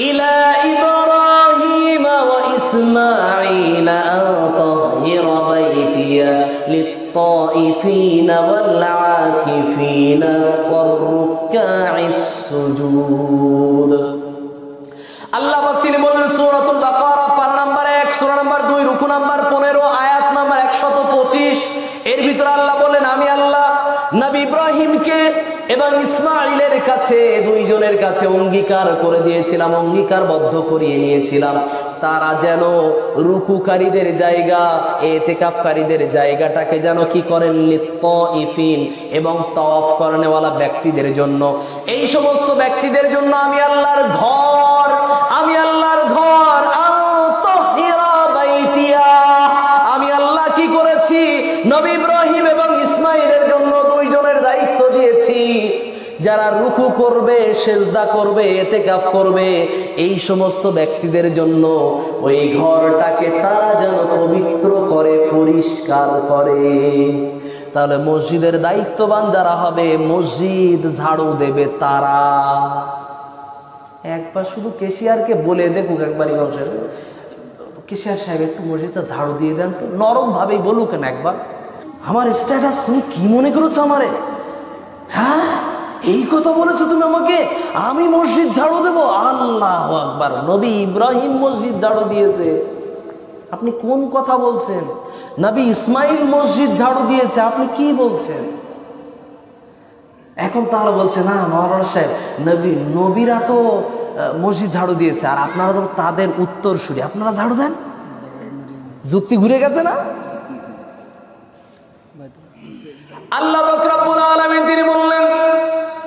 A: ইলা ইব্রাহিম ওয়া ইসমাঈল আন তাহহিরা বাইতিয়া লিত-তাইফিনা ওয়াল আকিফিনা ওয়ার রুকআইস সুজুদ। আল্লাহ পাক তিনি বলেন সূরাতুল বাকারা পারা নাম্বার 1, সূরা নাম্বার 2, রুকু নাম্বার 15, আয়াত নাম্বার 125। এর ভিতরে আল্লাহ বলেন, আমি আল্লাহ নবী ইব্রাহিমকে এবং ইসমাঈলের কাছে, দুইজনের কাছে অঙ্গীকার করে দিয়েছিলাম, অঙ্গীকারবদ্ধ করিয়ে নিয়েছিলাম, তারা যেন রুকুকারীদের জায়গা, ইতিকাফকারীদের জায়গাটাকে যেন কি করেন, লিত-তাইফিন এবং তাওয়াফ করেনেওয়ালা ব্যক্তিদের জন্য, এই সমস্ত ব্যক্তিদের জন্য আমি আল্লাহর ঘর, আমি আল্লাহর ঘর আতাহহিরা বাইতিয়া, আমি আল্লাহ কি করেছি, নবী ইব্রাহিম এবং ইসমাঈলের জন্য দুইজনের দায়িত্ব দিয়েছি। যারা রুকু করবে, সেজদা করবে, ইতিকাফ করবে, এই সমস্ত ব্যক্তিদের জন্য ওই ঘরটাকে তারা যেন পবিত্র করে, পরিষ্কার করে। তাহলে মসজিদের দায়িত্ববান যারা হবে, মসজিদ ঝাড়ু দেবে তারা। একবার শুধু কেশিয়ারকে বলে দেখুক, একবার ইমাম সাহেব, কেশিয়ার সাহেব একটু মসজিদটা ঝাড়ু দিয়ে দেন তো, নরম ভাবেই বলুক না একবার, আমার স্ট্যাটাস তুমি কি মনে করেছো আমারে? হ্যাঁ, এই কথা বলেছো তুমি আমাকে, আমি মসজিদ ঝাড়ু দেবো? আল্লাহু আকবার, নবী ইব্রাহিম মসজিদ ঝাড়ু দিয়েছে, আপনি কোন কথা বলছেন? নবী ইসমাইল মসজিদ ঝাড়ু দিয়েছে, আপনি কি বলছেন? এখন তাহলে বলছে না মাওলানা সাহেব, নবীরা তো মসজিদ ঝাড়ু দিয়েছে, আর আপনারা তো তাদের উত্তরসূরি, আপনারা ঝাড়ু দেন। যুক্তি ঘুরে গেছে না? আল্লাহ পাক রব্বুল আলামিন তিনি বললেন,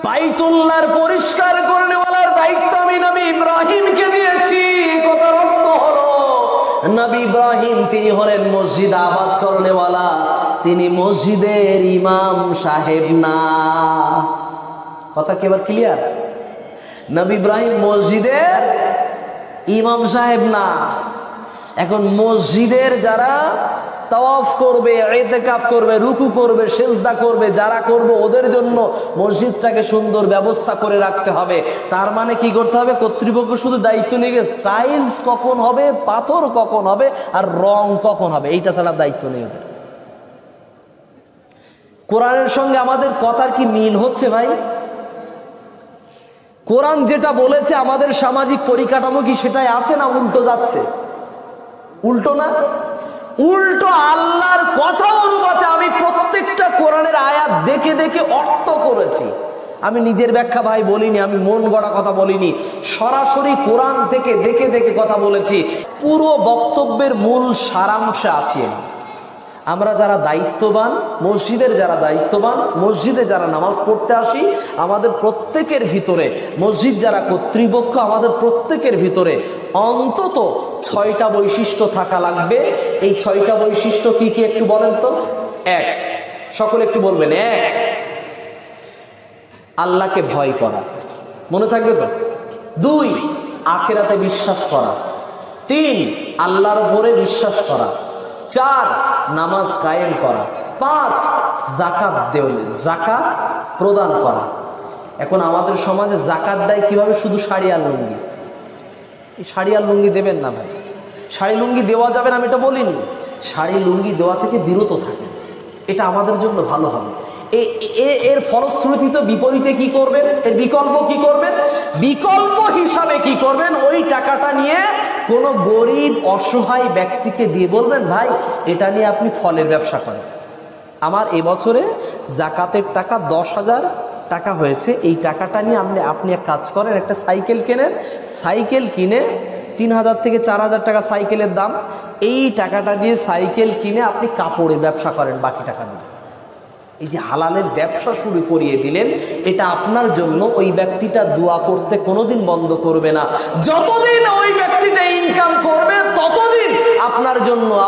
A: বাইতুল্লাহর পরিষ্কার করেনেওয়ালার দায়িত্ব আমি নবী ইব্রাহিমকে দিয়েছি। কথার অর্থ হলো, নবী ইব্রাহিম তিনি হলেন মসজিদ আবাদ করেনেওয়ালা, তিনি মসজিদের ইমাম সাহেব না। কথা কি এবার ক্লিয়ার? নবী ইব্রাহিম মসজিদের ইমাম সাহেব না। এখন মসজিদের যারা তাওয়াফ করবে, ইতিকাফ করবে, রুকু করবে, সিজদা করবে, যারা করবে, ওদের জন্য মসজিদটাকে সুন্দর ব্যবস্থা করে রাখতে হবে। তার মানে কি করতে হবে? কর্তৃপক্ষ শুধু দায়িত্ব নিয়ে গেছে, টাইলস কখন হবে, পাথর কখন হবে, আর রং কখন হবে, এইটা ছাড়া দায়িত্ব নেই ওদের। কোরআনের সঙ্গে আমাদের কথার কি মিল হচ্ছে ভাই? কোরআন যেটা বলেছে আমাদের সামাজিক পরিকাঠামো কি সেটাই আছে, না উল্টো যাচ্ছে? উল্টো না, উল্টো। আল্লাহর কথা অনুপাতে আমি প্রত্যেকটা কোরআনের আয়াত দেখে দেখে অর্থ করেছি। আমি নিজের ব্যাখ্যা ভাই বলিনি, আমি মন গড়া কথা বলিনি, সরাসরি কোরআন থেকে দেখে দেখে কথা বলেছি। পুরো বক্তব্যের মূল সারাংশে আসি। আমরা যারা দায়িত্ববান, মসজিদের যারা দায়িত্ববান, মসজিদে যারা নামাজ পড়তে আসি, আমাদের প্রত্যেকের ভিতরে, মসজিদ যারা কর্তৃপক্ষ, আমাদের প্রত্যেকের ভিতরে অন্তত 6টা বৈশিষ্ট্য থাকা লাগবে। এই 6টা বৈশিষ্ট্য কি কি একটু বলেন তো? 1, সকলে একটু বলবেন। 1, আল্লাহকে ভয় করা, মনে থাকবে তো? 2, আখিরাতে বিশ্বাস করা। 3, আল্লাহর উপরে বিশ্বাস করা। 4, নামাজ কায়েম করা। 5, যাকাত দেওয়া, যাকাত প্রদান করা। এখন আমাদের সমাজে যাকাত দেয় কিভাবে? শুধু শাড়ি আর লুঙ্গি। এই শাড়ি আর লুঙ্গি দেবেন না ভাই, শাড়ি লুঙ্গি দেওয়া যাবে না আমি এটা বলিনি, শাড়ি লুঙ্গি দেওয়া থেকে বিরত থাকেন, এটা আমাদের জন্য ভালো হবে। এর ফলশ্রুতিতে বিপরীতে কি করবেন? এর বিকল্প কি করবেন? বিকল্প হিসাবে কি করবেন? ওই টাকাটা নিয়ে কোনো গরিব অসহায় ব্যক্তিকে দিয়ে বলবেন, ভাই এটা নিয়ে আপনি ফলের ব্যবসা করেন, আমার এবছরে জাকাতের টাকা 10,000 টাকা হয়েছে, এই টাকাটা নিয়ে আপনি এক কাজ করেন, একটা সাইকেল কেনেন, সাইকেল কিনে 3,000 থেকে 4,000 টাকা সাইকেলের দাম, এই টাকাটা দিয়ে সাইকেল কিনে আপনি কাপড়ের ব্যবসা করেন বাকি টাকা দিয়ে। এই যে হালালের ব্যবসা শুরু করিয়ে দিলেন, এটা আপনার জন্য ওই ব্যক্তিটা দোয়া করতে কোনোদিন বন্ধ করবে না। যতদিন ওই ব্যক্তিটা ইনকাম করবে ততদিন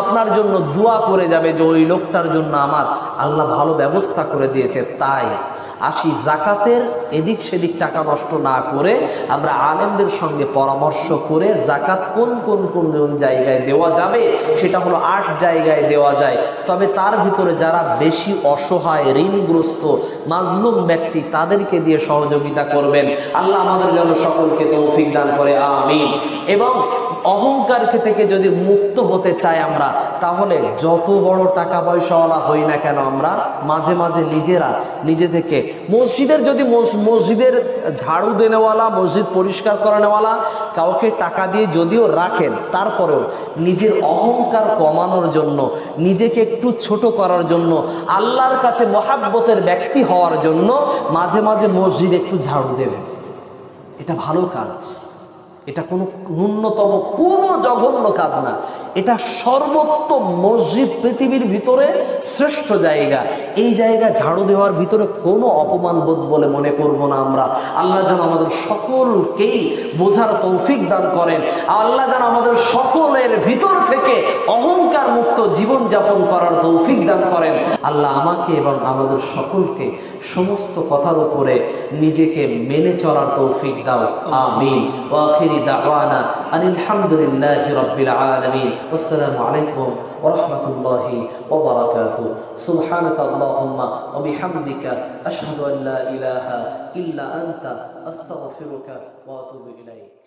A: আপনার জন্য দোয়া করে যাবে যে ওই লোকটার জন্য আমার আল্লাহ ভালো ব্যবস্থা করে দিয়েছে। তাই আসি, জাকাতের এদিক সেদিক টাকা নষ্ট না করে আমরা আলেমদের সঙ্গে পরামর্শ করে জাকাত কোন কোন কোন জায়গায় দেওয়া যাবে, সেটা হলো 8 জায়গায় দেওয়া যায়। তবে তার ভিতরে যারা বেশি অসহায়, ঋণগ্রস্ত, মাজলুম ব্যক্তি, তাদেরকে দিয়ে সহযোগিতা করবেন। আল্লাহ আমাদের জন্য সকলকে তৌফিক দান করে, আমিন। এবং অহংকার থেকে যদি মুক্ত হতে চাই আমরা, তাহলে যত বড় টাকা পয়সাওয়ালা হই না কেন, আমরা মাঝে মাঝে নিজে থেকে মসজিদের ঝাড়ু দেনেওয়ালা, মসজিদ পরিষ্কার করানোওয়ালা কাউকে টাকা দিয়ে যদিও রাখেন, তারপরেও নিজের অহংকার কমানোর জন্য, নিজেকে একটু ছোট করার জন্য, আল্লাহর কাছে মহাব্বতের ব্যক্তি হওয়ার জন্য মাঝে মাঝে মসজিদ একটু ঝাড়ু দেবেন। এটা ভালো কাজ, এটা কোনো ন্যূনতম কোনো জঘন্য কাজ না, এটা সর্বোত্তম মসজিদ, পৃথিবীর ভিতরে শ্রেষ্ঠ জায়গা। এই জায়গা ঝাড়ু দেওয়ার ভিতরে কোনো অপমান বোধ বলে মনে করব না আমরা। আল্লাহ যেন আমাদের সকলকেই বোঝার তৌফিক দান করেন। আল্লাহ যেন আমাদের সকলের ভিতর থেকে অহংকার মুক্ত জীবনযাপন করার তৌফিক দান করেন। আল্লাহ আমাকে এবং আমাদের সকলকে সমস্ত কথার উপরে নিজেকে মেনে চলার তৌফিক দাও, আমিন। ওয়া আখিরি দাওয়ানা আনিল হামদুলিল্লাহি রাব্বিল আলামিন। আসসালামু আলাইকুম ওয়া রাহমাতুল্লাহি ওয়া বারাকাতুহু। সুবহানাকা আল্লাহুম্মা ওয়া বিহামদিকা আশহাদু আন লা ইলাহা ইল্লা আনতা আস্তাগফিরুকা ওয়া আতুবু ইলাইক।